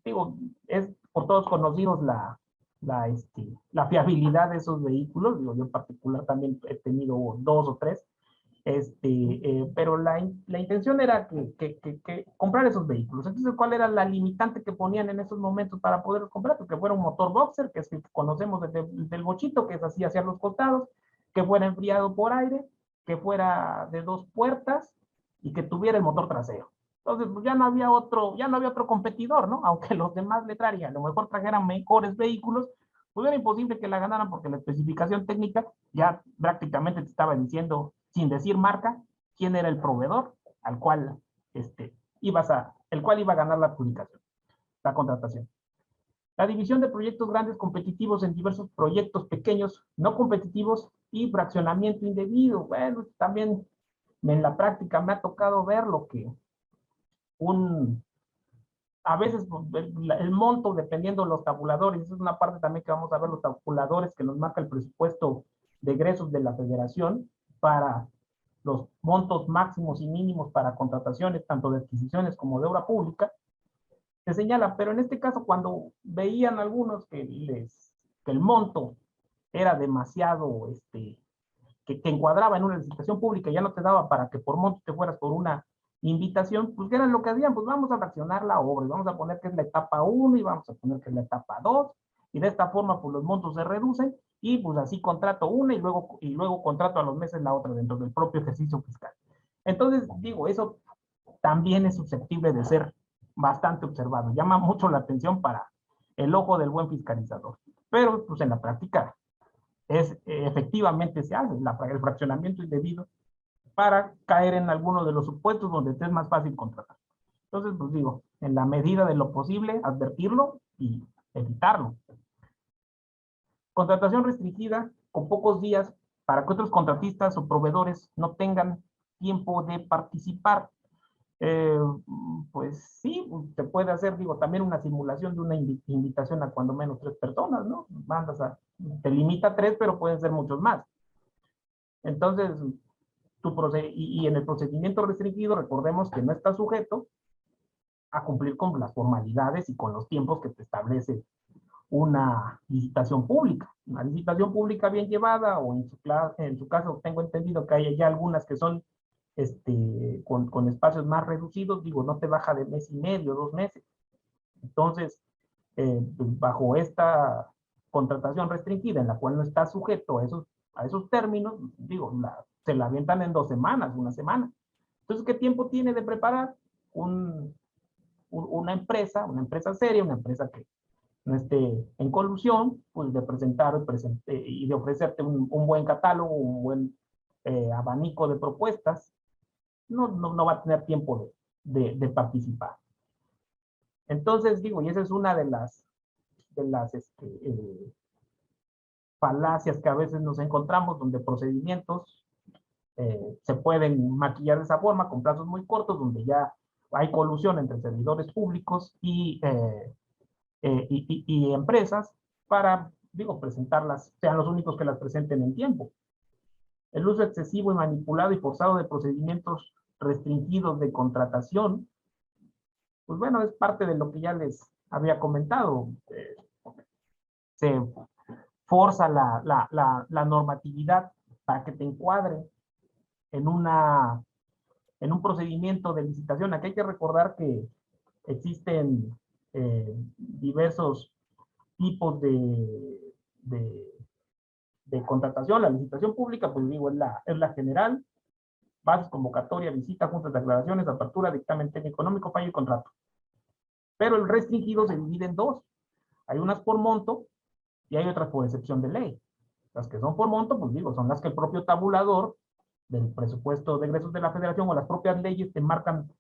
digo, es por todos conocidos la fiabilidad de esos vehículos. Digo, yo en particular también he tenido 2 o 3, pero la intención era que comprar esos vehículos. Entonces, ¿cuál era la limitante que ponían en esos momentos para poder comprar? Pues que fuera un motor boxer, que es el que conocemos del bochito, que es así hacia los costados, que fuera enfriado por aire, que fuera de 2 puertas y que tuviera el motor trasero. Entonces, pues ya no había otro competidor, ¿no? Aunque los demás le traían, a lo mejor trajeran mejores vehículos, pues era imposible que la ganaran porque la especificación técnica ya prácticamente te estaba diciendo, sin decir marca, quién era el proveedor al cual el cual iba a ganar la adjudicación, la contratación. La división de proyectos grandes competitivos en diversos proyectos pequeños no competitivos y fraccionamiento indebido. Bueno, también en la práctica me ha tocado ver lo que a veces el monto, dependiendo de los tabuladores, esa es una parte también que vamos a ver, los tabuladores que nos marca el presupuesto de egresos de la federación para los montos máximos y mínimos para contrataciones, tanto de adquisiciones como de obra pública, se señala, pero en este caso cuando veían algunos que el monto era demasiado, que encuadraba en una licitación pública, ya no te daba para que por monto te fueras por una invitación, pues ¿qué era lo que hacían? Pues vamos a fraccionar la obra y vamos a poner que es la etapa 1 y vamos a poner que es la etapa 2 y de esta forma pues los montos se reducen y pues así contrato una y luego contrato a los meses la otra dentro del propio ejercicio fiscal. Entonces, digo, eso también es susceptible de ser bastante observado. Llama mucho la atención para el ojo del buen fiscalizador. Pero pues en la práctica efectivamente se hace el fraccionamiento indebido para caer en alguno de los supuestos donde te es más fácil contratar. Entonces, pues digo, en la medida de lo posible, advertirlo y evitarlo. Contratación restringida con pocos días para que otros contratistas o proveedores no tengan tiempo de participar. Pues sí, se puede hacer, digo, también una simulación de una invitación a cuando menos 3 personas, ¿no? Te limita a 3, pero pueden ser muchos más. Entonces, y en el procedimiento restringido, recordemos que no está sujeto a cumplir con las formalidades y con los tiempos que te establece una licitación pública. Una licitación pública bien llevada, o en su caso tengo entendido que hay ya algunas que son con espacios más reducidos, digo, no te baja de mes y medio, 2 meses. Entonces, bajo esta contratación restringida, en la cual no está sujeto a esos términos, digo, se la avientan en 2 semanas, 1 semana. Entonces, ¿qué tiempo tiene de preparar una empresa seria, una empresa que no esté en colusión, pues de presentar y de ofrecerte un buen catálogo, un buen abanico de propuestas? No va a tener tiempo de participar. Entonces, digo, y esa es una de las falacias que a veces nos encontramos, donde procedimientos se pueden maquillar de esa forma, con plazos muy cortos, donde ya hay colusión entre servidores públicos y empresas para, digo, presentarlas, sean los únicos que las presenten en tiempo. el uso excesivo y manipulado y forzado de procedimientos restringidos de contratación, pues bueno, es parte de lo que ya les había comentado. Se forza la normatividad para que te encuadre en un procedimiento de licitación. Aquí hay que recordar que existen diversos tipos de contratación. La licitación pública, pues digo, es la general: bases, convocatoria, visita, juntas de aclaraciones, apertura, dictamen técnico económico, fallo y contrato. Pero el restringido se divide en dos. Hay unas por monto y hay otras por excepción de ley. Las que son por monto, pues digo, son las que el propio tabulador del presupuesto de egresos de la federación o las propias leyes te marcan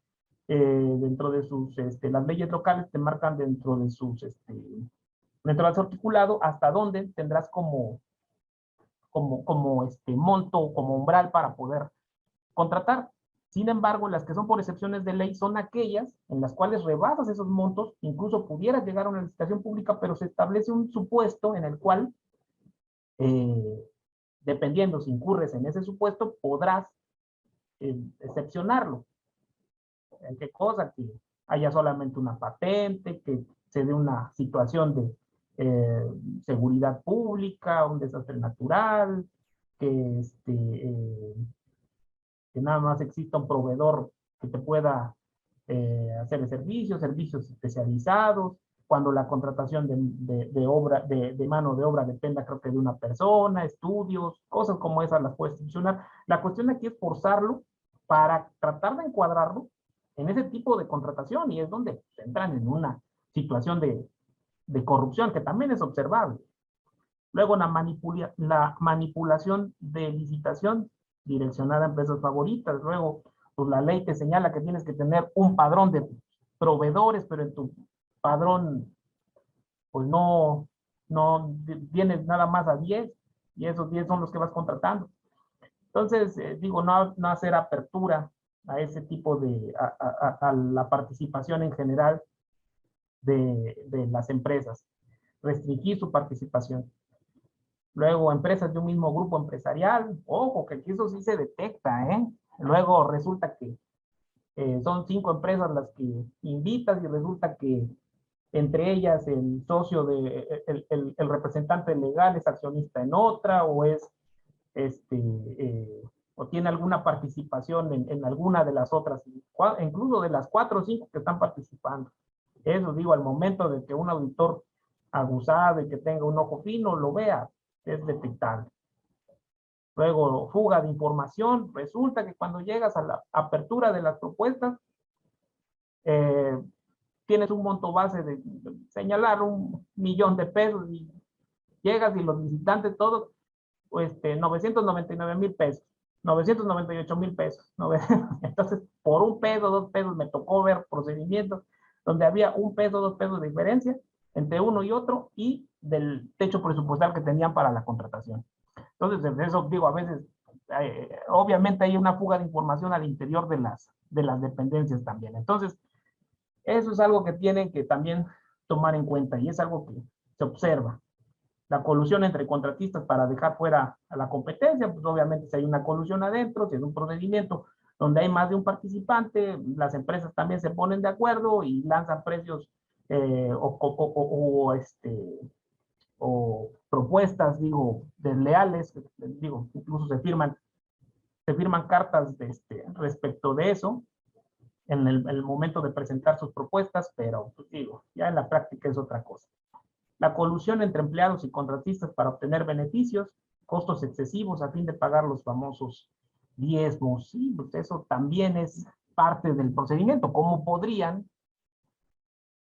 dentro de sus, las leyes locales te marcan dentro de sus, dentro de su articulado, hasta dónde tendrás como monto, como umbral para poder contratar. Sin embargo, las que son por excepciones de ley son aquellas en las cuales rebasas esos montos, incluso pudieras llegar a una licitación pública, pero se establece un supuesto en el cual, dependiendo si incurres en ese supuesto, podrás excepcionarlo. ¿En qué cosa? Que haya solamente una patente, que se dé una situación de seguridad pública, un desastre natural, que, que nada más exista un proveedor que te pueda hacer servicios especializados, cuando la contratación de mano de obra dependa, creo que de una persona, estudios, cosas como esas las puedes funcionar. La cuestión aquí es forzarlo para tratar de encuadrarlo en ese tipo de contratación, y es donde entran en una situación de corrupción que también es observable. Luego la manipulación de licitación direccionada a empresas favoritas. Luego, pues la ley te señala que tienes que tener un padrón de proveedores, pero en tu padrón, pues no tienes nada más a 10, y esos 10 son los que vas contratando. Entonces, digo, no hacer apertura a ese tipo a la participación en general de las empresas. Restringir su participación. Luego, empresas de un mismo grupo empresarial. Ojo, que aquí eso sí se detecta, ¿eh? Luego resulta que son 5 empresas las que invitas, y resulta que entre ellas el socio el representante legal es accionista en otra, o es o tiene alguna participación en alguna de las otras, incluso de las 4 o 5 que están participando. Eso digo, al momento de que un auditor aguzado y que tenga un ojo fino lo vea, es detectable. Luego, fuga de información. Resulta que cuando llegas a la apertura de las propuestas, tienes un monto base de señalar 1,000,000 de pesos, y llegas y los visitantes todos, 999,000 pesos, 998,000 pesos. Entonces, por 1 peso, 2 pesos, me tocó ver procedimientos donde había 1 peso, 2 pesos de diferencia entre uno y otro, y del techo presupuestal que tenían para la contratación. Entonces, eso digo, a veces, obviamente hay una fuga de información al interior de las dependencias también. Entonces, eso es algo que tienen que también tomar en cuenta, y es algo que se observa. La colusión entre contratistas para dejar fuera a la competencia, pues obviamente si hay una colusión adentro, si es un procedimiento donde hay más de un participante, las empresas también se ponen de acuerdo y lanzan precios o propuestas, digo, desleales, digo, incluso se firman cartas respecto de eso en el momento de presentar sus propuestas, pero pues, digo, ya en la práctica es otra cosa. La colusión entre empleados y contratistas para obtener beneficios, costos excesivos a fin de pagar los famosos diezmos. Sí, pues eso también es parte del procedimiento. ¿Cómo podrían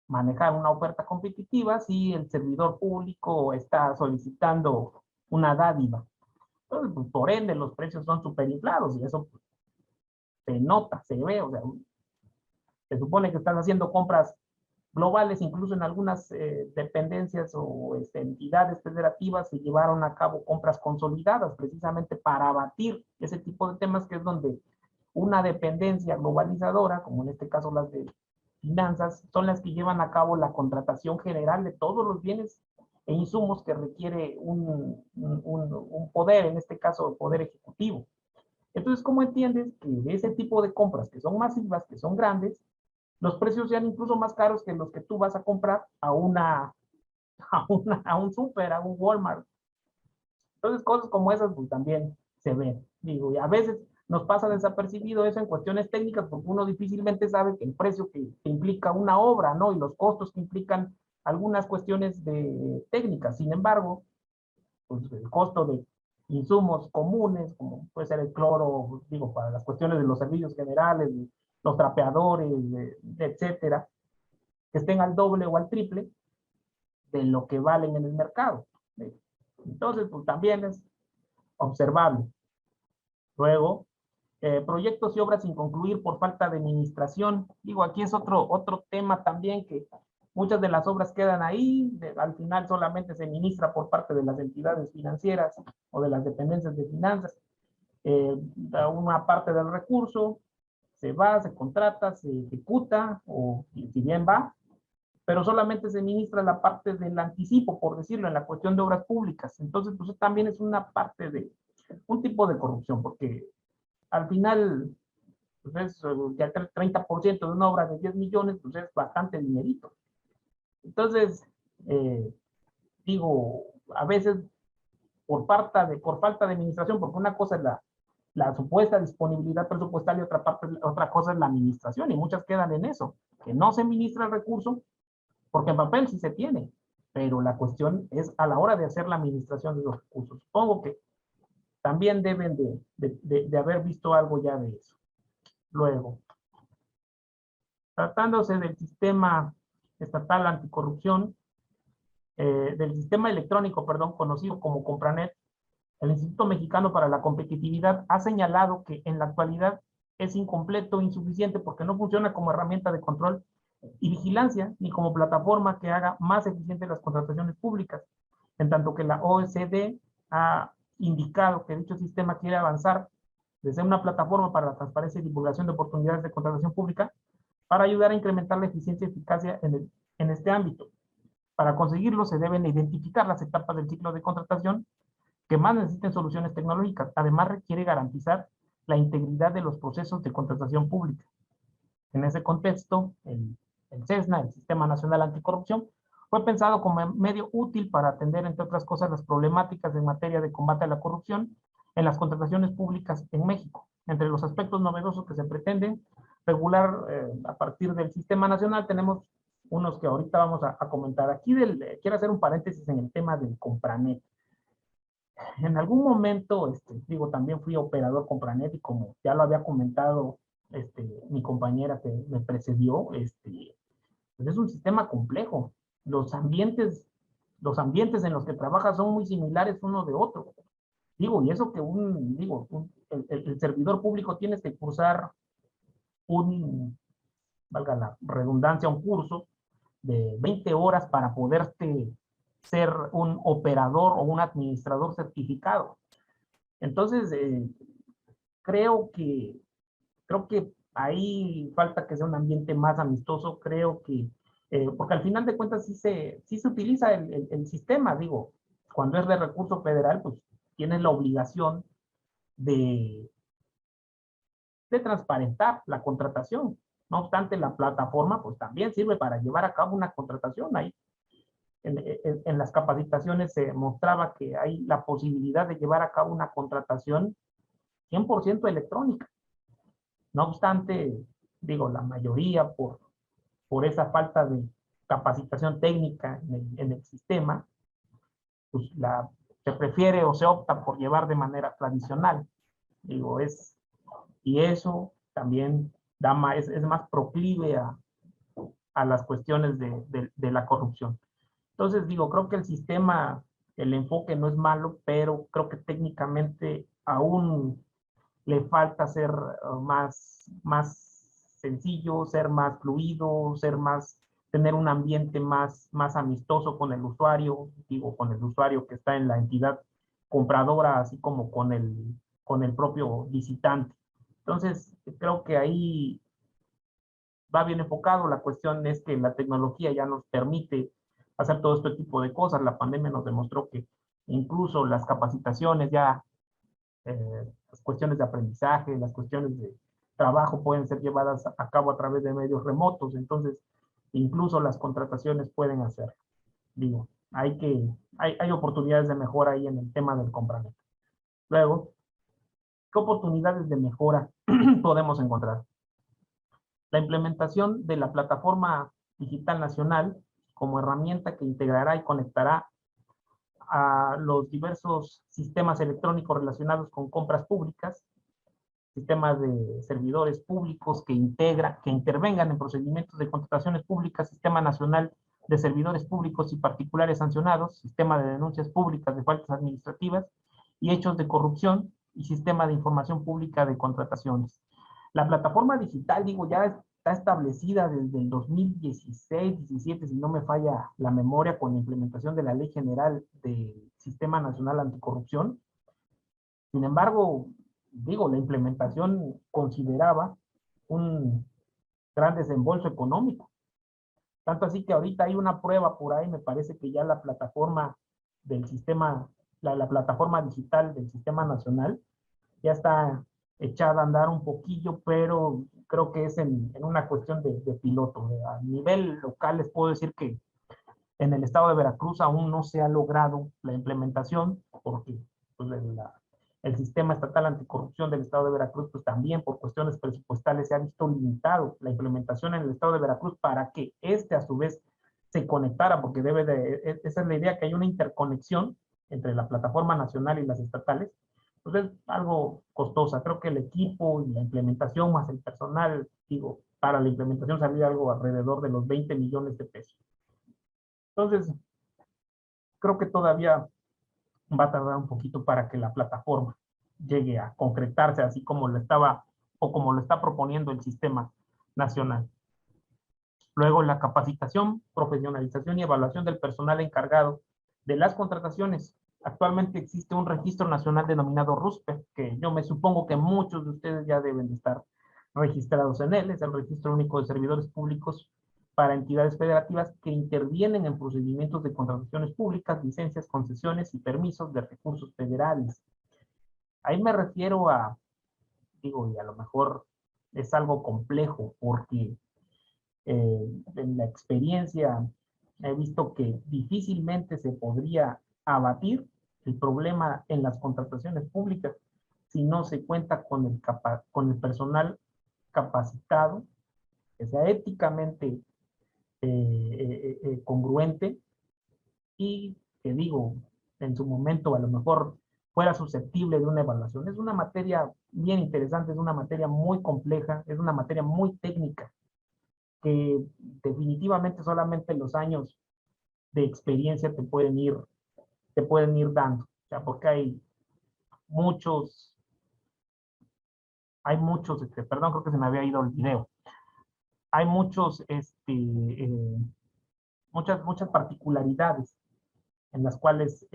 manejar una oferta competitiva si el servidor público está solicitando una dádiva? Entonces, pues, por ende, los precios son superinflados, y eso pues, se nota, se ve. O sea, se supone que estás haciendo compras globales, incluso en algunas dependencias o entidades federativas se llevaron a cabo compras consolidadas precisamente para abatir ese tipo de temas, que es donde una dependencia globalizadora, como en este caso las de finanzas, son las que llevan a cabo la contratación general de todos los bienes e insumos que requiere un poder, en este caso, poder ejecutivo. Entonces, ¿cómo entiendes que de ese tipo de compras que son masivas, que son grandes, los precios sean incluso más caros que los que tú vas a comprar a un súper, a un Walmart? Entonces, cosas como esas pues, también se ven. Digo, y a veces nos pasa desapercibido eso en cuestiones técnicas porque uno difícilmente sabe que el precio que implica una obra, ¿no? Y los costos que implican algunas cuestiones de técnicas. Sin embargo, pues el costo de insumos comunes, como puede ser el cloro, digo, para las cuestiones de los servicios generales, los trapeadores, etcétera, que estén al doble o al triple de lo que valen en el mercado. Entonces, pues también es observable. Luego, proyectos y obras sin concluir por falta de administración. Digo, aquí es otro tema también que muchas de las obras quedan ahí, al final solamente se ministra por parte de las entidades financieras o de las dependencias de finanzas. Una parte del recurso se va, se contrata, se ejecuta, o si bien va, pero solamente se ministra la parte del anticipo, por decirlo, en la cuestión de obras públicas. Entonces, pues también es una parte de un tipo de corrupción, porque al final, pues es ya el 30% de una obra de 10 millones, pues es bastante dinerito. Entonces, digo, a veces por falta de administración, porque una cosa es la supuesta disponibilidad presupuestal y otra cosa es la administración, y muchas quedan en eso, que no se administra el recurso, porque en papel sí se tiene, pero la cuestión es a la hora de hacer la administración de los recursos. Supongo que también deben de haber visto algo ya de eso. Luego, tratándose del sistema estatal anticorrupción, del sistema electrónico, perdón, conocido como Compranet, el Instituto Mexicano para la Competitividad ha señalado que en la actualidad es incompleto, insuficiente, porque no funciona como herramienta de control y vigilancia, ni como plataforma que haga más eficientes las contrataciones públicas, en tanto que la OECD ha indicado que dicho sistema quiere avanzar desde una plataforma para la transparencia y divulgación de oportunidades de contratación pública para ayudar a incrementar la eficiencia y eficacia en este ámbito. Para conseguirlo se deben identificar las etapas del ciclo de contratación que más necesiten soluciones tecnológicas. Además, requiere garantizar la integridad de los procesos de contratación pública. En ese contexto, el SESNA, el Sistema Nacional Anticorrupción, fue pensado como medio útil para atender, entre otras cosas, las problemáticas en materia de combate a la corrupción en las contrataciones públicas en México. Entre los aspectos novedosos que se pretenden regular a partir del Sistema Nacional, tenemos unos que ahorita vamos a comentar. Aquí quiero hacer un paréntesis en el tema del Compranet. En algún momento, digo, también fui operador Compranet y como ya lo había comentado mi compañera que me precedió, pues es un sistema complejo. Los ambientes en los que trabaja son muy similares uno de otro. Digo, y eso que el servidor público tienes que cursar valga la redundancia, un curso de 20 horas para poderte ser un operador o un administrador certificado. Entonces, creo que ahí falta que sea un ambiente más amistoso, porque al final de cuentas sí se utiliza el sistema, digo, cuando es de recurso federal, pues tienes la obligación de transparentar la contratación. No obstante, la plataforma pues también sirve para llevar a cabo una contratación. Ahí en las capacitaciones se mostraba que hay la posibilidad de llevar a cabo una contratación 100% electrónica. No obstante, digo, la mayoría por esa falta de capacitación técnica en el sistema, pues se prefiere o se opta por llevar de manera tradicional. Digo, y eso también es más proclive a las cuestiones de la corrupción. Entonces, digo, creo que el sistema, el enfoque no es malo, pero creo que técnicamente aún le falta ser más sencillo, ser más fluido, tener un ambiente más amistoso con el usuario, digo, con el usuario que está en la entidad compradora, así como con el propio visitante. Entonces, creo que ahí va bien enfocado. La cuestión es que la tecnología ya nos permite hacer todo este tipo de cosas. La pandemia nos demostró que incluso las capacitaciones ya, las cuestiones de aprendizaje, las cuestiones de trabajo pueden ser llevadas a cabo a través de medios remotos, entonces incluso las contrataciones pueden hacer. Digo, hay oportunidades de mejora ahí en el tema del compraventa. Luego, ¿qué oportunidades de mejora podemos encontrar? La implementación de la plataforma digital nacional como herramienta que integrará y conectará a los diversos sistemas electrónicos relacionados con compras públicas, sistemas de servidores públicos que intervengan en procedimientos de contrataciones públicas, Sistema Nacional de Servidores Públicos y Particulares Sancionados, Sistema de Denuncias Públicas de Faltas Administrativas y Hechos de Corrupción y Sistema de Información Pública de Contrataciones. La plataforma digital, digo, ya está establecida desde el 2016-17, si no me falla la memoria, con la implementación de la Ley General del Sistema Nacional Anticorrupción. Sin embargo, digo, la implementación consideraba un gran desembolso económico. Tanto así que ahorita hay una prueba por ahí, me parece que ya la plataforma del sistema, la plataforma digital del Sistema Nacional ya está echada a andar un poquillo, pero creo que es en una cuestión de piloto. A nivel local les puedo decir que en el estado de Veracruz aún no se ha logrado la implementación, porque pues, el sistema estatal anticorrupción del estado de Veracruz, pues también por cuestiones presupuestales se ha visto limitado la implementación en el estado de Veracruz para que a su vez se conectara, porque esa es la idea, que hay una interconexión entre la plataforma nacional y las estatales. Pues es algo costosa. Creo que el equipo y la implementación más el personal, digo, para la implementación salió algo alrededor de los 20 millones de pesos. Entonces, creo que todavía va a tardar un poquito para que la plataforma llegue a concretarse así como lo estaba o como lo está proponiendo el sistema nacional. Luego, la capacitación, profesionalización y evaluación del personal encargado de las contrataciones. Actualmente existe un registro nacional denominado RUSPE, que yo me supongo que muchos de ustedes ya deben de estar registrados en él. Es el Registro Único de Servidores Públicos para entidades federativas que intervienen en procedimientos de contrataciones públicas, licencias, concesiones y permisos de recursos federales. Ahí me refiero a, digo, y a lo mejor es algo complejo porque en la experiencia he visto que difícilmente se podría abatir el problema en las contrataciones públicas si no se cuenta con el personal capacitado, que sea éticamente congruente y que digo, en su momento a lo mejor fuera susceptible de una evaluación. Es una materia bien interesante, es una materia muy compleja, es una materia muy técnica, que definitivamente solamente los años de experiencia te pueden ir dando. O sea, porque hay muchos, perdón, creo que se me había ido el video. Hay muchas particularidades en las cuales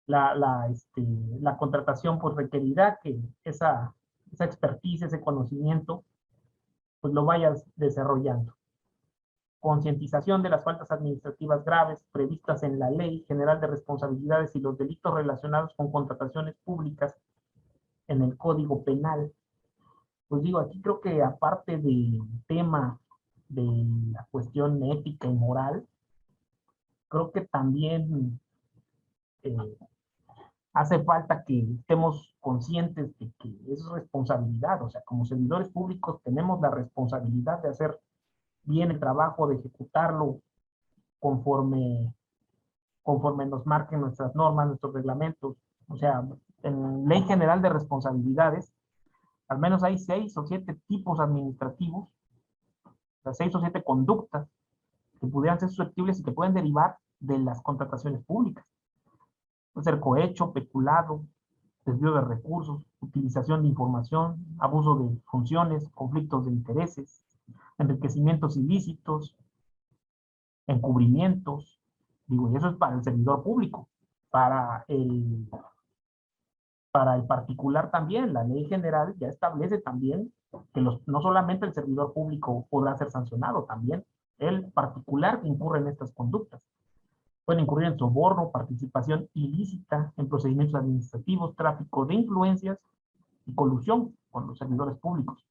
la contratación pues requerirá que esa expertise, ese conocimiento, pues lo vayas desarrollando. Concientización de las faltas administrativas graves previstas en la Ley General de Responsabilidades y los delitos relacionados con contrataciones públicas en el Código Penal. Pues digo, aquí creo que aparte del tema de la cuestión ética y moral, creo que también hace falta que estemos conscientes de que es responsabilidad. O sea, como servidores públicos tenemos la responsabilidad de hacer bien el trabajo, de ejecutarlo conforme nos marquen nuestras normas, nuestros reglamentos. O sea, en Ley General de Responsabilidades, al menos hay 6 o 7 tipos administrativos, o sea, 6 o 7 conductas que pudieran ser susceptibles y que pueden derivar de las contrataciones públicas. Puede ser cohecho, peculado, desvío de recursos, utilización de información, abuso de funciones, conflictos de intereses, enriquecimientos ilícitos, encubrimientos. Digo, y eso es para el servidor público. Para el particular también, la ley general ya establece también que no solamente el servidor público podrá ser sancionado, también el particular que incurre en estas conductas. Pueden incurrir en soborno, participación ilícita en procedimientos administrativos, tráfico de influencias y colusión con los servidores públicos.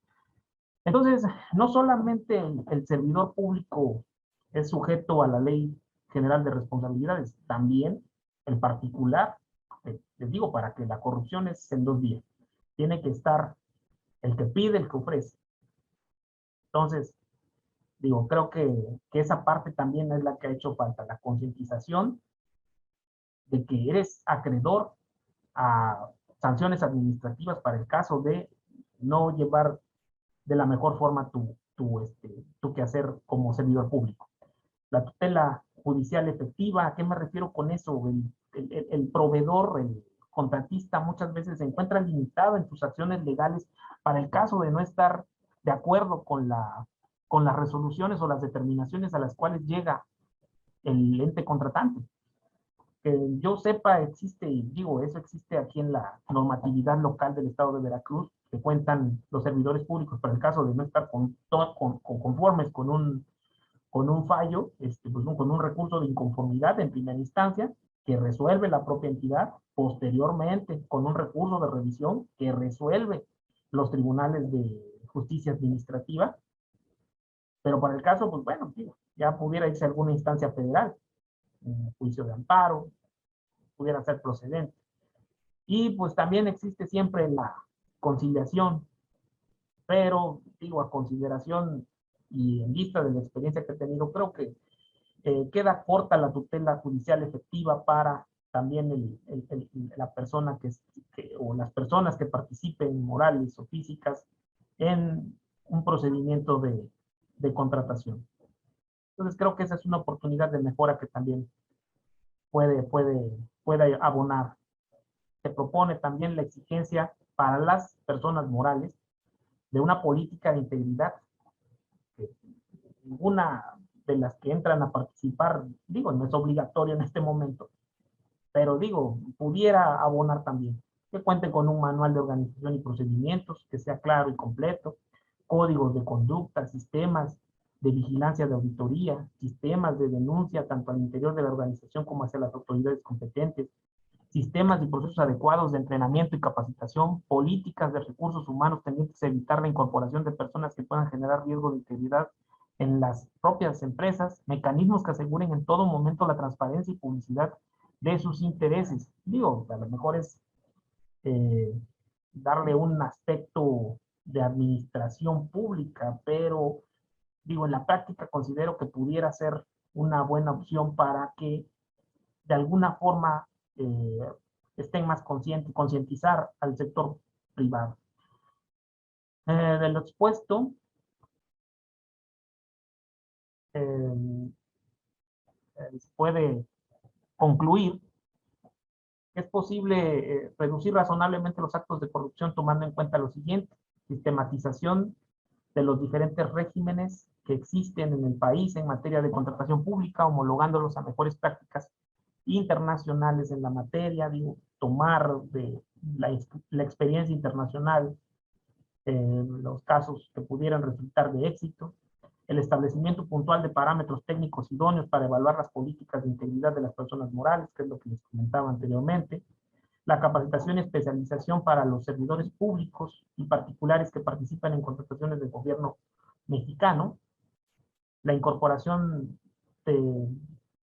Entonces, no solamente el servidor público es sujeto a la Ley General de Responsabilidades, también el particular, les digo, para que la corrupción es en 2 vías. Tiene que estar el que pide, el que ofrece. Entonces, digo, creo que esa parte también es la que ha hecho falta, la concientización de que eres acreedor a sanciones administrativas para el caso de no llevar de la mejor forma tu quehacer como servidor público. La tutela judicial efectiva, ¿a qué me refiero con eso? El proveedor, el contratista muchas veces se encuentra limitado en sus acciones legales para el caso de no estar de acuerdo con las resoluciones o las determinaciones a las cuales llega el ente contratante. Que yo sepa, existe, y digo, eso existe aquí en la normatividad local del estado de Veracruz, que cuentan los servidores públicos para el caso de no estar conformes con un fallo, con un recurso de inconformidad en primera instancia, que resuelve la propia entidad, posteriormente con un recurso de revisión que resuelve los tribunales de justicia administrativa, pero para el caso, pues bueno, digo, ya pudiera irse a alguna instancia federal, un juicio de amparo, pudiera ser procedente. Y pues también existe siempre la conciliación, pero digo, a consideración y en vista de la experiencia que he tenido, creo que queda corta la tutela judicial efectiva para también la persona o las personas que participen, morales o físicas, en un procedimiento de contratación. Entonces creo que esa es una oportunidad de mejora que también puede abonar. Se propone también la exigencia para las personas morales de una política de integridad. Ninguna de las que entran a participar, digo, no es obligatorio en este momento, pero digo, pudiera abonar también. Que cuenten con un manual de organización y procedimientos que sea claro y completo, códigos de conducta, sistemas de vigilancia de auditoría, sistemas de denuncia tanto al interior de la organización como hacia las autoridades competentes, sistemas y procesos adecuados de entrenamiento y capacitación, políticas de recursos humanos tendientes a evitar la incorporación de personas que puedan generar riesgo de integridad en las propias empresas, mecanismos que aseguren en todo momento la transparencia y publicidad de sus intereses. Digo, a lo mejor es darle un aspecto de administración pública, pero digo, en la práctica considero que pudiera ser una buena opción para que de alguna forma estén más conscientes, concientizar al sector privado. De lo expuesto, se puede concluir que es posible reducir razonablemente los actos de corrupción tomando en cuenta lo siguiente: sistematización de los diferentes regímenes que existen en el país en materia de contratación pública, homologándolos a mejores prácticas internacionales en la materia, digo, tomar de la experiencia internacional los casos que pudieran resultar de éxito, el establecimiento puntual de parámetros técnicos idóneos para evaluar las políticas de integridad de las personas morales, que es lo que les comentaba anteriormente, la capacitación y especialización para los servidores públicos y particulares que participan en contrataciones del gobierno mexicano, la incorporación de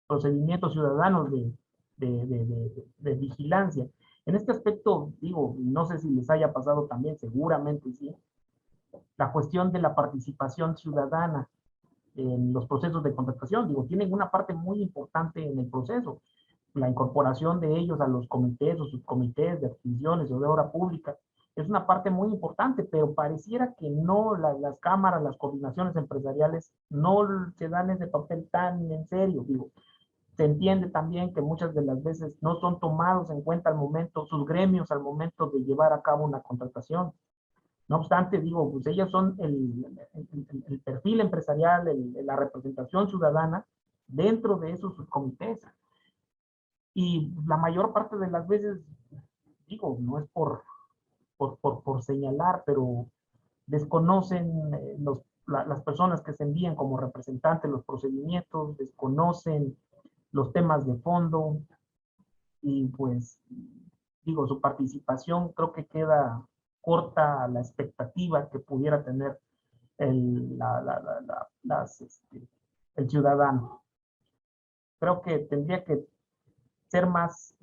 procedimientos ciudadanos de vigilancia. En este aspecto, digo, no sé si les haya pasado también, seguramente sí, la cuestión de la participación ciudadana en los procesos de contratación, digo, tienen una parte muy importante en el proceso, la incorporación de ellos a los comités o subcomités de adquisiciones o de obra pública, es una parte muy importante, pero pareciera que no las cámaras, las coordinaciones empresariales no se dan ese papel tan en serio, digo. Se entiende también que muchas de las veces no son tomados en cuenta al momento, sus gremios al momento de llevar a cabo una contratación. No obstante, digo, pues ellos son el perfil empresarial, la representación ciudadana dentro de esos comités. Y la mayor parte de las veces, digo, no es por señalar, pero desconocen las personas que se envían como representantes los procedimientos desconocen los temas de fondo y pues digo, su participación creo que queda corta a la expectativa que pudiera tener el ciudadano. Creo que tendría que ser más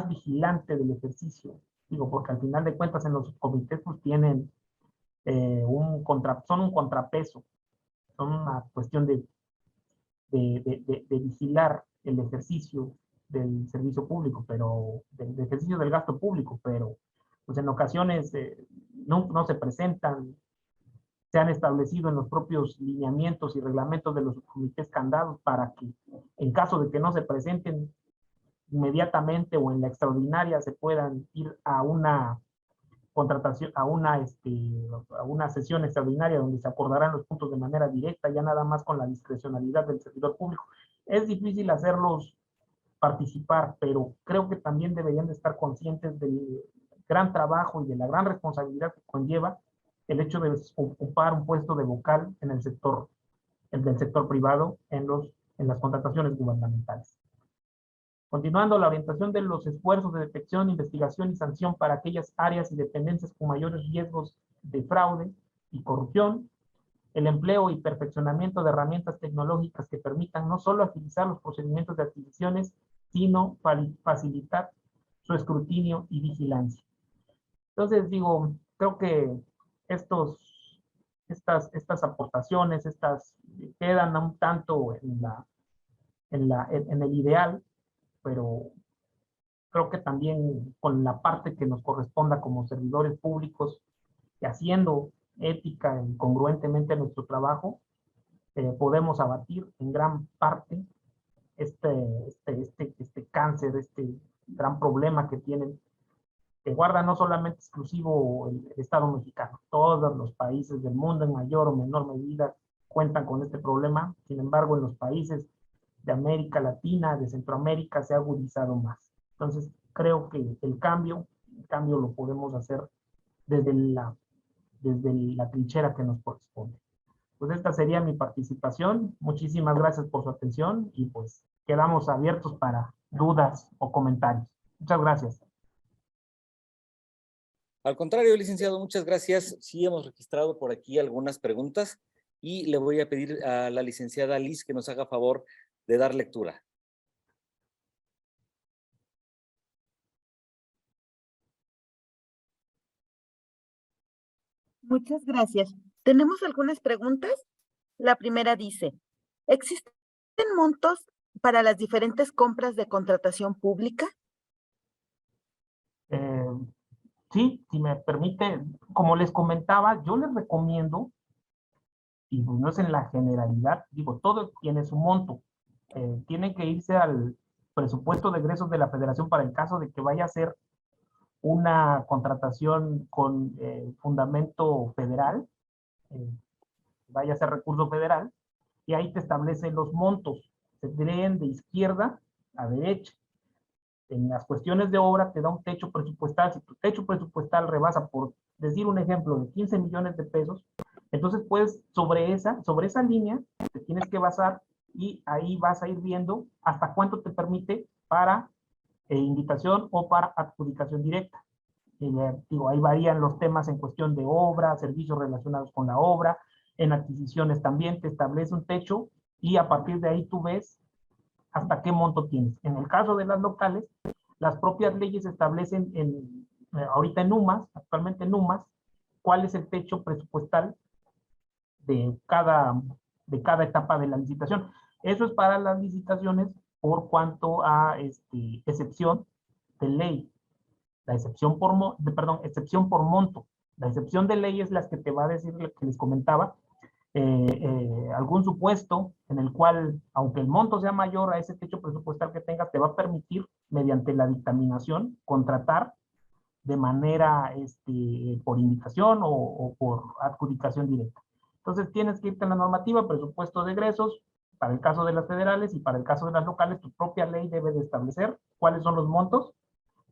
vigilante del ejercicio, digo, porque al final de cuentas en los comités pues tienen son un contrapeso, son una cuestión de vigilar el ejercicio del servicio público, pero del ejercicio del gasto público, pero pues en ocasiones no se presentan, se han establecido en los propios lineamientos y reglamentos de los comités candados para que en caso de que no se presenten inmediatamente o en la extraordinaria se puedan ir a una contratación, a una sesión extraordinaria donde se acordarán los puntos de manera directa, ya nada más con la discrecionalidad del servidor público. Es difícil hacerlos participar, pero creo que también deberían de estar conscientes del gran trabajo y de la gran responsabilidad que conlleva el hecho de ocupar un puesto de vocal en el del sector privado en las contrataciones gubernamentales. Continuando, la orientación de los esfuerzos de detección, investigación y sanción para aquellas áreas y dependencias con mayores riesgos de fraude y corrupción, el empleo y perfeccionamiento de herramientas tecnológicas que permitan no solo agilizar los procedimientos de adquisiciones, sino facilitar su escrutinio y vigilancia. Entonces, digo, creo que estas aportaciones, quedan un tanto en el ideal, pero creo que también con la parte que nos corresponda como servidores públicos y haciendo ética y congruentemente nuestro trabajo, podemos abatir en gran parte este cáncer, este gran problema que tienen, que guarda no solamente exclusivo el Estado mexicano, todos los países del mundo en mayor o menor medida cuentan con este problema. Sin embargo, en los países de América Latina, de Centroamérica, se ha agudizado más. Entonces, creo que el cambio lo podemos hacer desde la trinchera que nos corresponde. Pues esta sería mi participación. Muchísimas gracias por su atención y pues quedamos abiertos para dudas o comentarios. Muchas gracias. Al contrario, licenciado, muchas gracias. Sí hemos registrado por aquí algunas preguntas y le voy a pedir a la licenciada Liz que nos haga favor de dar lectura. Muchas gracias. Tenemos algunas preguntas. La primera dice, ¿existen montos para las diferentes compras de contratación pública? Sí, si me permite, como les comentaba, yo les recomiendo, y no es en la generalidad, digo, todo tiene su monto. Tienen que irse al presupuesto de egresos de la Federación para el caso de que vaya a ser una contratación con fundamento federal, vaya a ser recurso federal, y ahí te establecen los montos. Se leen de izquierda a derecha. En las cuestiones de obra te da un techo presupuestal. Si tu techo presupuestal rebasa, por decir un ejemplo, de 15 millones de pesos, entonces pues sobre esa línea te tienes que basar y ahí vas a ir viendo hasta cuánto te permite para invitación o para adjudicación directa. Digo, ahí varían los temas en cuestión de obra, servicios relacionados con la obra, en adquisiciones también te establece un techo y a partir de ahí tú ves hasta qué monto tienes. En el caso de las locales, las propias leyes establecen ahorita actualmente en UMAS, cuál es el techo presupuestal de cada etapa de la licitación. Eso es para las licitaciones por cuanto a excepción de ley. La excepción por monto. La excepción de ley es la que te va a decir lo que les comentaba, algún supuesto en el cual, aunque el monto sea mayor a ese techo presupuestal que tengas, te va a permitir, mediante la dictaminación, contratar de manera por invitación o por adjudicación directa. Entonces tienes que irte a la normativa, presupuesto de egresos, para el caso de las federales y para el caso de las locales, tu propia ley debe de establecer cuáles son los montos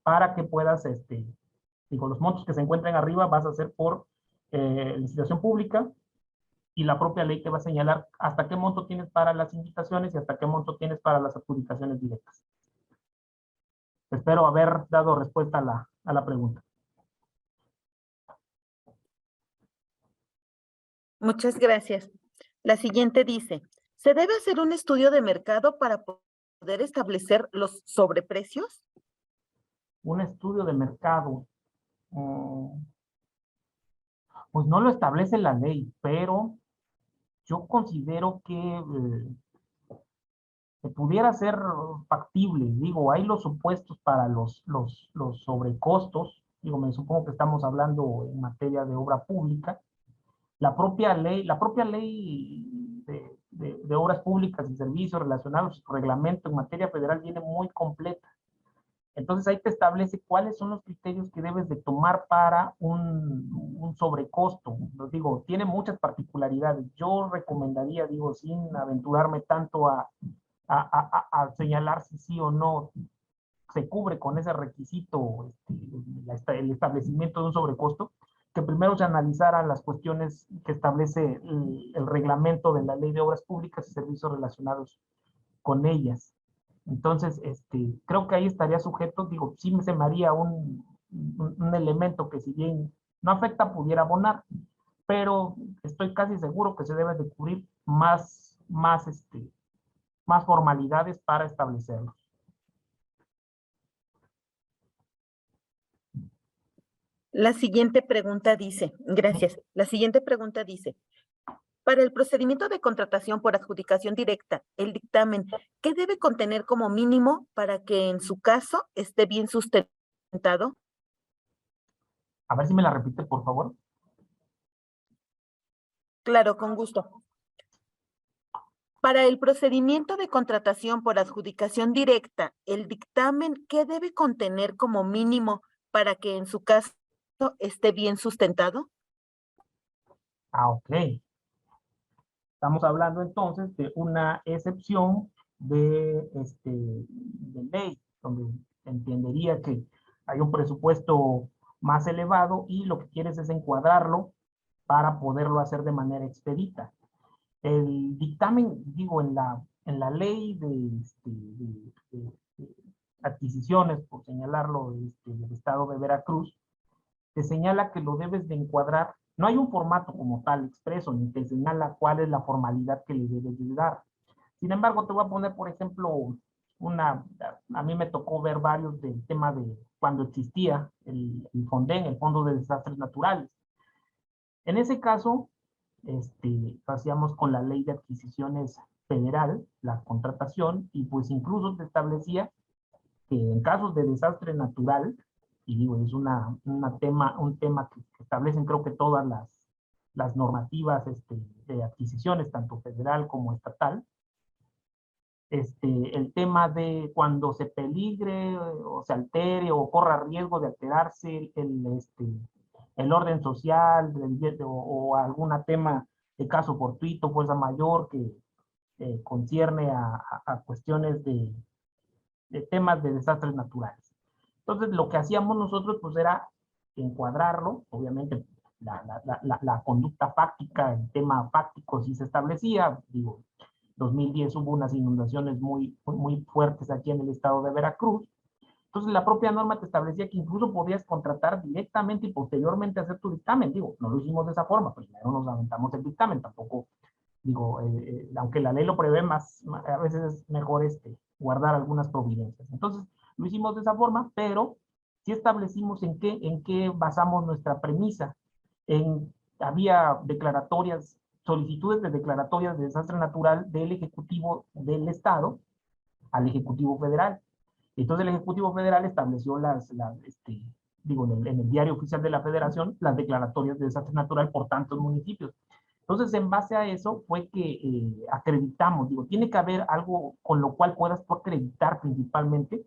para que puedas, los montos que se encuentren arriba vas a hacer por licitación pública, y la propia ley te va a señalar hasta qué monto tienes para las invitaciones y hasta qué monto tienes para las adjudicaciones directas. Espero haber dado respuesta a la pregunta. Muchas gracias. La siguiente dice, ¿se debe hacer un estudio de mercado para poder establecer los sobreprecios? Un estudio de mercado, pues no lo establece la ley, pero yo considero que pudiera ser factible. Digo, hay los supuestos para los sobrecostos. Digo, me supongo que estamos hablando en materia de obra pública. La propia ley de obras públicas y servicios relacionados, su reglamento en materia federal viene muy completa. Entonces ahí te establece cuáles son los criterios que debes de tomar para un sobrecosto. Digo, tiene muchas particularidades. Yo recomendaría, digo, sin aventurarme tanto a señalar si sí o no se cubre con ese requisito el establecimiento de un sobrecosto, que primero se analizaran las cuestiones que establece el reglamento de la Ley de Obras Públicas y servicios relacionados con ellas. Entonces, creo que ahí estaría sujeto, digo, sí se me haría un elemento que si bien no afecta, pudiera abonar, pero estoy casi seguro que se debe de cubrir más formalidades para establecerlos. La siguiente pregunta dice, gracias, la siguiente pregunta dice, para el procedimiento de contratación por adjudicación directa, el dictamen, ¿qué debe contener como mínimo para que en su caso esté bien sustentado? A ver si me la repite, por favor. Claro, con gusto. Para el procedimiento de contratación por adjudicación directa, el dictamen, ¿qué debe contener como mínimo para que en su caso esté bien sustentado? Ok. Estamos hablando entonces de una excepción de ley, donde entendería que hay un presupuesto más elevado y lo que quieres es encuadrarlo para poderlo hacer de manera expedita. El dictamen, digo, en la ley de adquisiciones, por señalarlo, del estado de Veracruz, te señala que lo debes de encuadrar. No hay un formato como tal expreso, ni te señala cuál es la formalidad que le debes de dar. Sin embargo, te voy a poner, por ejemplo, a mí me tocó ver varios del tema de cuando existía el FONDEN, el Fondo de Desastres Naturales. En ese caso, hacíamos con la ley de adquisiciones federal, la contratación, y pues incluso te establecía que en casos de desastre natural, y digo, es un tema que establecen creo que todas las normativas de adquisiciones, tanto federal como estatal, el tema de cuando se peligre o se altere o corra riesgo de alterarse el orden social o algún tema de caso fortuito, fuerza mayor que concierne a cuestiones de temas de desastres naturales. Entonces, lo que hacíamos nosotros pues era encuadrarlo, obviamente la conducta fáctica, el tema fáctico sí se establecía, digo, 2010 hubo unas inundaciones muy fuertes aquí en el estado de Veracruz. Entonces, la propia norma te establecía que incluso podías contratar directamente y posteriormente hacer tu dictamen. Digo, no lo hicimos de esa forma, primero nos aventamos el dictamen, tampoco, digo, aunque la ley lo prevé, a veces es mejor guardar algunas providencias. Entonces, lo hicimos de esa forma, pero sí establecimos en qué basamos nuestra premisa. Había declaratorias, solicitudes de declaratorias de desastre natural del Ejecutivo del Estado al Ejecutivo Federal. Entonces el Ejecutivo Federal estableció en el Diario Oficial de la Federación, las declaratorias de desastre natural por tantos municipios. Entonces, en base a eso fue que acreditamos, digo, tiene que haber algo con lo cual puedas tú acreditar principalmente,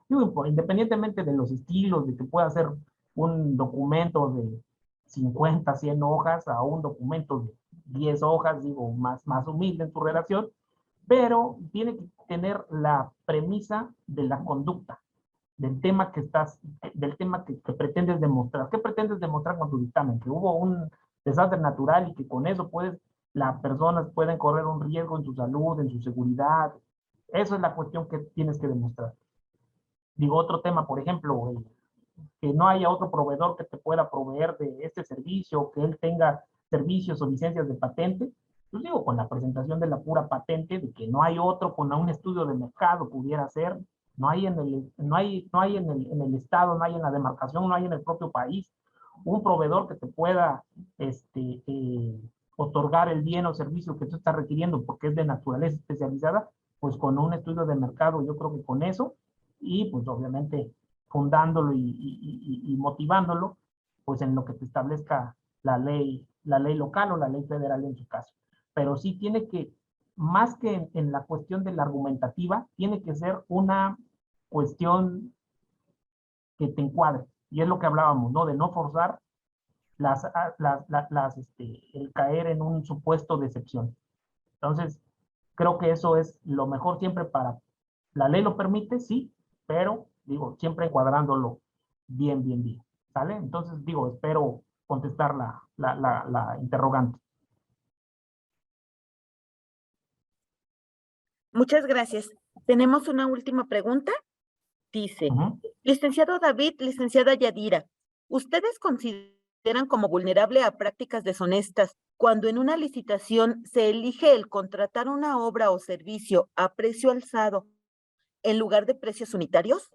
digo, independientemente de los estilos, de que pueda ser un documento de 50, 100 hojas a un documento de 10 hojas, digo, más humilde en su redacción, pero tiene que tener la premisa de la conducta, del tema que pretendes demostrar. ¿Qué pretendes demostrar con tu dictamen? Que hubo un desastre natural y que con eso puedes las personas pueden correr un riesgo en su salud, en su seguridad. Eso es la cuestión que tienes que demostrar. Digo, otro tema, por ejemplo, que no haya otro proveedor que te pueda proveer de este servicio, que él tenga servicios o licencias de patente. Pues digo, con la presentación de la pura patente, de que no hay otro con un estudio de mercado pudiera ser, no hay en el estado, no hay en la demarcación, no hay en el propio país un proveedor que te pueda otorgar el bien o servicio que tú estás requiriendo porque es de naturaleza especializada, pues con un estudio de mercado, yo creo que con eso, y pues obviamente fundándolo y motivándolo, pues en lo que te establezca la ley local o la ley federal en su caso. Pero sí tiene que, más que en la cuestión de la argumentativa, tiene que ser una cuestión que te encuadre. Y es lo que hablábamos, ¿no? De no forzar el caer en un supuesto de excepción. Entonces, creo que eso es lo mejor siempre para... La ley lo permite, sí, pero, digo, siempre encuadrándolo bien, bien, bien. ¿Sale? Entonces, digo, espero contestar la interrogante. Muchas gracias. Tenemos una última pregunta. Dice, licenciado David, licenciada Yadira, ¿ustedes consideran como vulnerable a prácticas deshonestas cuando en una licitación se elige el contratar una obra o servicio a precio alzado en lugar de precios unitarios?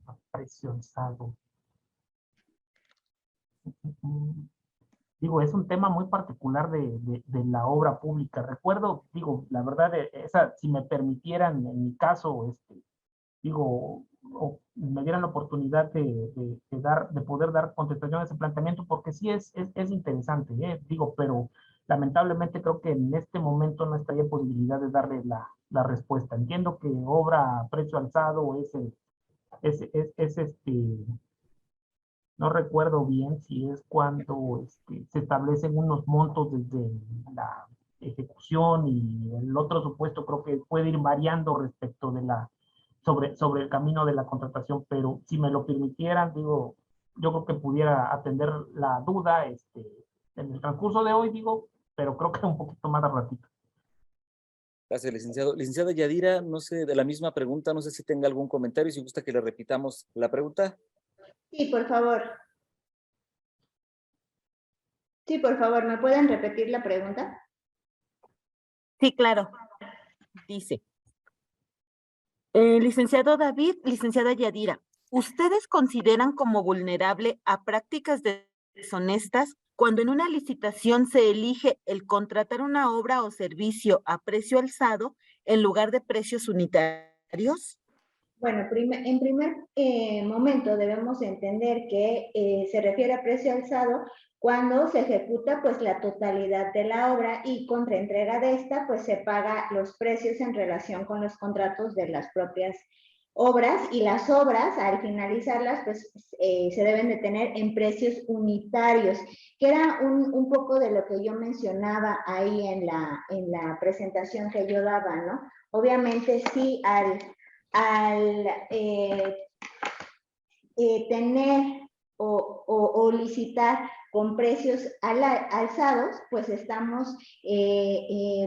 A precio alzado. Digo, es un tema muy particular de la obra pública. Recuerdo, digo, la verdad, esa, si me permitieran, en mi caso, digo, o me dieran la oportunidad de poder dar contestación a ese planteamiento, porque sí es interesante, digo, pero lamentablemente creo que en este momento no estaría en posibilidad de darle la respuesta. Entiendo que obra a precio alzado no recuerdo bien si es cuando se establecen unos montos desde la ejecución y el otro supuesto creo que puede ir variando respecto de sobre el camino de la contratación, pero si me lo permitieran, digo, yo creo que pudiera atender la duda en el transcurso de hoy, digo, pero creo que un poquito más al ratito. Gracias, licenciado. Licenciada Yadira, no sé, de la misma pregunta, no sé si tenga algún comentario, si gusta que le repitamos la pregunta. Sí, por favor. Sí, por favor, ¿me pueden repetir la pregunta? Sí, claro. Dice, licenciado David, licenciada Yadira, ¿ustedes consideran como vulnerable a prácticas deshonestas cuando en una licitación se elige el contratar una obra o servicio a precio alzado en lugar de precios unitarios? Bueno, en primer momento debemos entender que se refiere a precio alzado cuando se ejecuta pues la totalidad de la obra y contra entrega de esta pues se paga los precios en relación con los contratos de las propias obras, y las obras al finalizarlas pues se deben de tener en precios unitarios, que era un poco de lo que yo mencionaba ahí en la presentación que yo daba, ¿no? Obviamente sí, al tener o licitar con precios alzados, pues estamos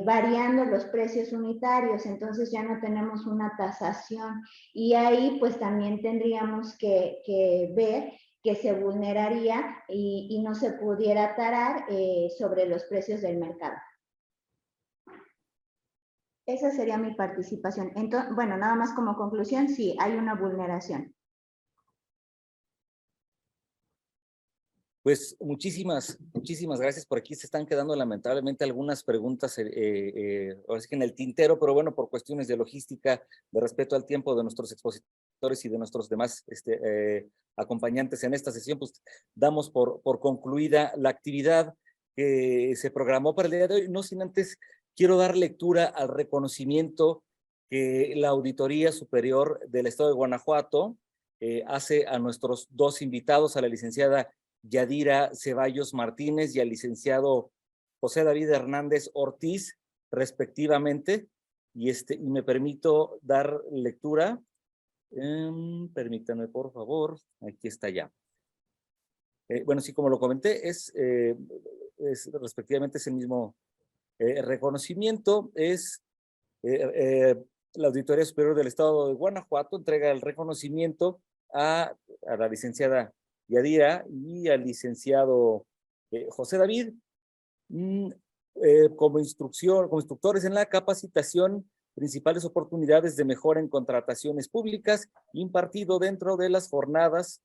variando los precios unitarios, entonces ya no tenemos una tasación, y ahí pues también tendríamos que ver que se vulneraría y no se pudiera tarar sobre los precios del mercado. Esa sería mi participación. Entonces, bueno, nada más como conclusión, sí, hay una vulneración. Pues muchísimas gracias. Por aquí se están quedando lamentablemente algunas preguntas ahora sí que en el tintero, pero bueno, por cuestiones de logística, de respeto al tiempo de nuestros expositores y de nuestros demás acompañantes en esta sesión, pues damos por concluida la actividad que se programó para el día de hoy. No sin antes quiero dar lectura al reconocimiento que la Auditoría Superior del Estado de Guanajuato hace a nuestros dos invitados, a la licenciada Yadira Ceballos Martínez y al licenciado José David Hernández Ortiz, respectivamente. Y me permito dar lectura. Permítanme, por favor. Aquí está ya. Bueno, sí, como lo comenté, es respectivamente ese mismo reconocimiento, es la Auditoría Superior del Estado de Guanajuato entrega el reconocimiento a la licenciada Yadira y al licenciado José David como instructores en la capacitación, principales oportunidades de mejora en contrataciones públicas, impartido dentro de las jornadas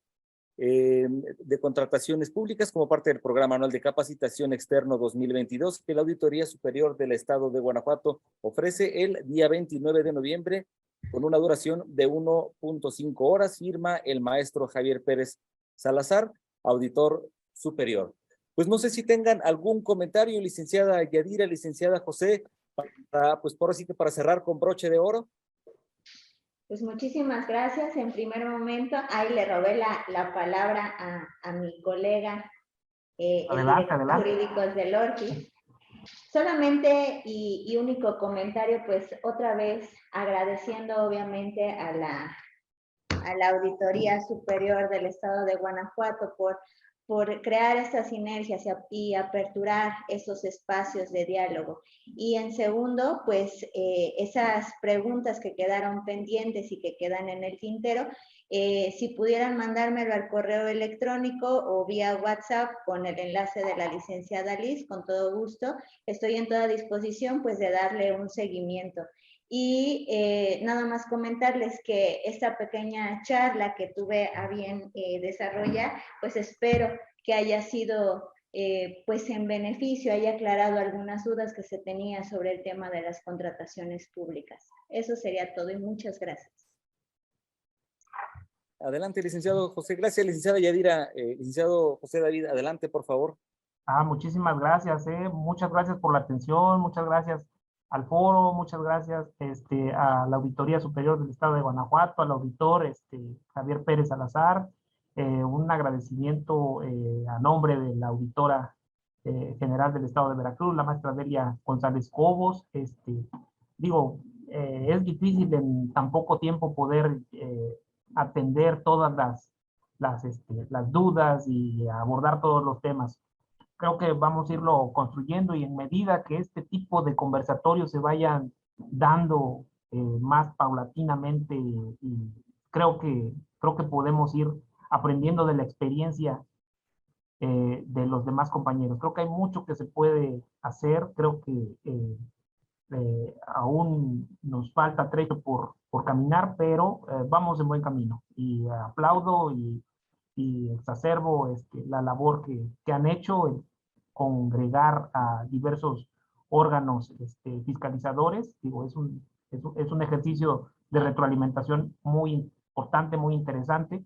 de contrataciones públicas como parte del Programa Anual de Capacitación Externo 2022 que la Auditoría Superior del Estado de Guanajuato ofrece el día 29 de noviembre con una duración de 1.5 horas. Firma el maestro Javier Pérez Salazar, auditor superior. Pues no sé si tengan algún comentario, licenciada Yadira, licenciada José, pues por así que para cerrar con broche de oro. Pues muchísimas gracias. En primer momento, ahí le robé la palabra a mi colega, el director jurídico del ORCID. Solamente y único comentario, pues otra vez agradeciendo obviamente a la Auditoría Superior del Estado de Guanajuato por crear estas sinergias y aperturar esos espacios de diálogo. Y en segundo, pues esas preguntas que quedaron pendientes y que quedan en el tintero, si pudieran mandármelo al correo electrónico o vía WhatsApp con el enlace de la licenciada Liz, con todo gusto, estoy en toda disposición pues de darle un seguimiento. Y nada más comentarles que esta pequeña charla que tuve a bien desarrollar, pues espero que haya sido pues en beneficio, haya aclarado algunas dudas que se tenía sobre el tema de las contrataciones públicas. Eso sería todo y muchas gracias. Adelante, licenciado José. Gracias, licenciada Yadira. Licenciado José David, adelante, por favor. Muchísimas gracias, muchas gracias por la atención, muchas gracias al foro, muchas gracias a la Auditoría Superior del Estado de Guanajuato, al auditor Javier Pérez Salazar, un agradecimiento a nombre de la auditora general del Estado de Veracruz, la maestra Delia González Cobos. Digo, es difícil en tan poco tiempo poder atender todas las dudas y abordar todos los temas. Creo que vamos a irlo construyendo y en medida que este tipo de conversatorios se vayan dando más paulatinamente, y creo que podemos ir aprendiendo de la experiencia de los demás compañeros. Creo que hay mucho que se puede hacer, creo que aún nos falta trecho por caminar, pero vamos en buen camino y aplaudo y exacerbo la labor que han hecho en congregar a diversos órganos fiscalizadores. Digo, es un ejercicio de retroalimentación muy importante, muy interesante.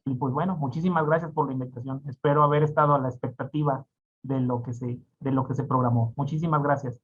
Y pues bueno, muchísimas gracias por la invitación. Espero haber estado a la expectativa de lo que se programó. Muchísimas gracias.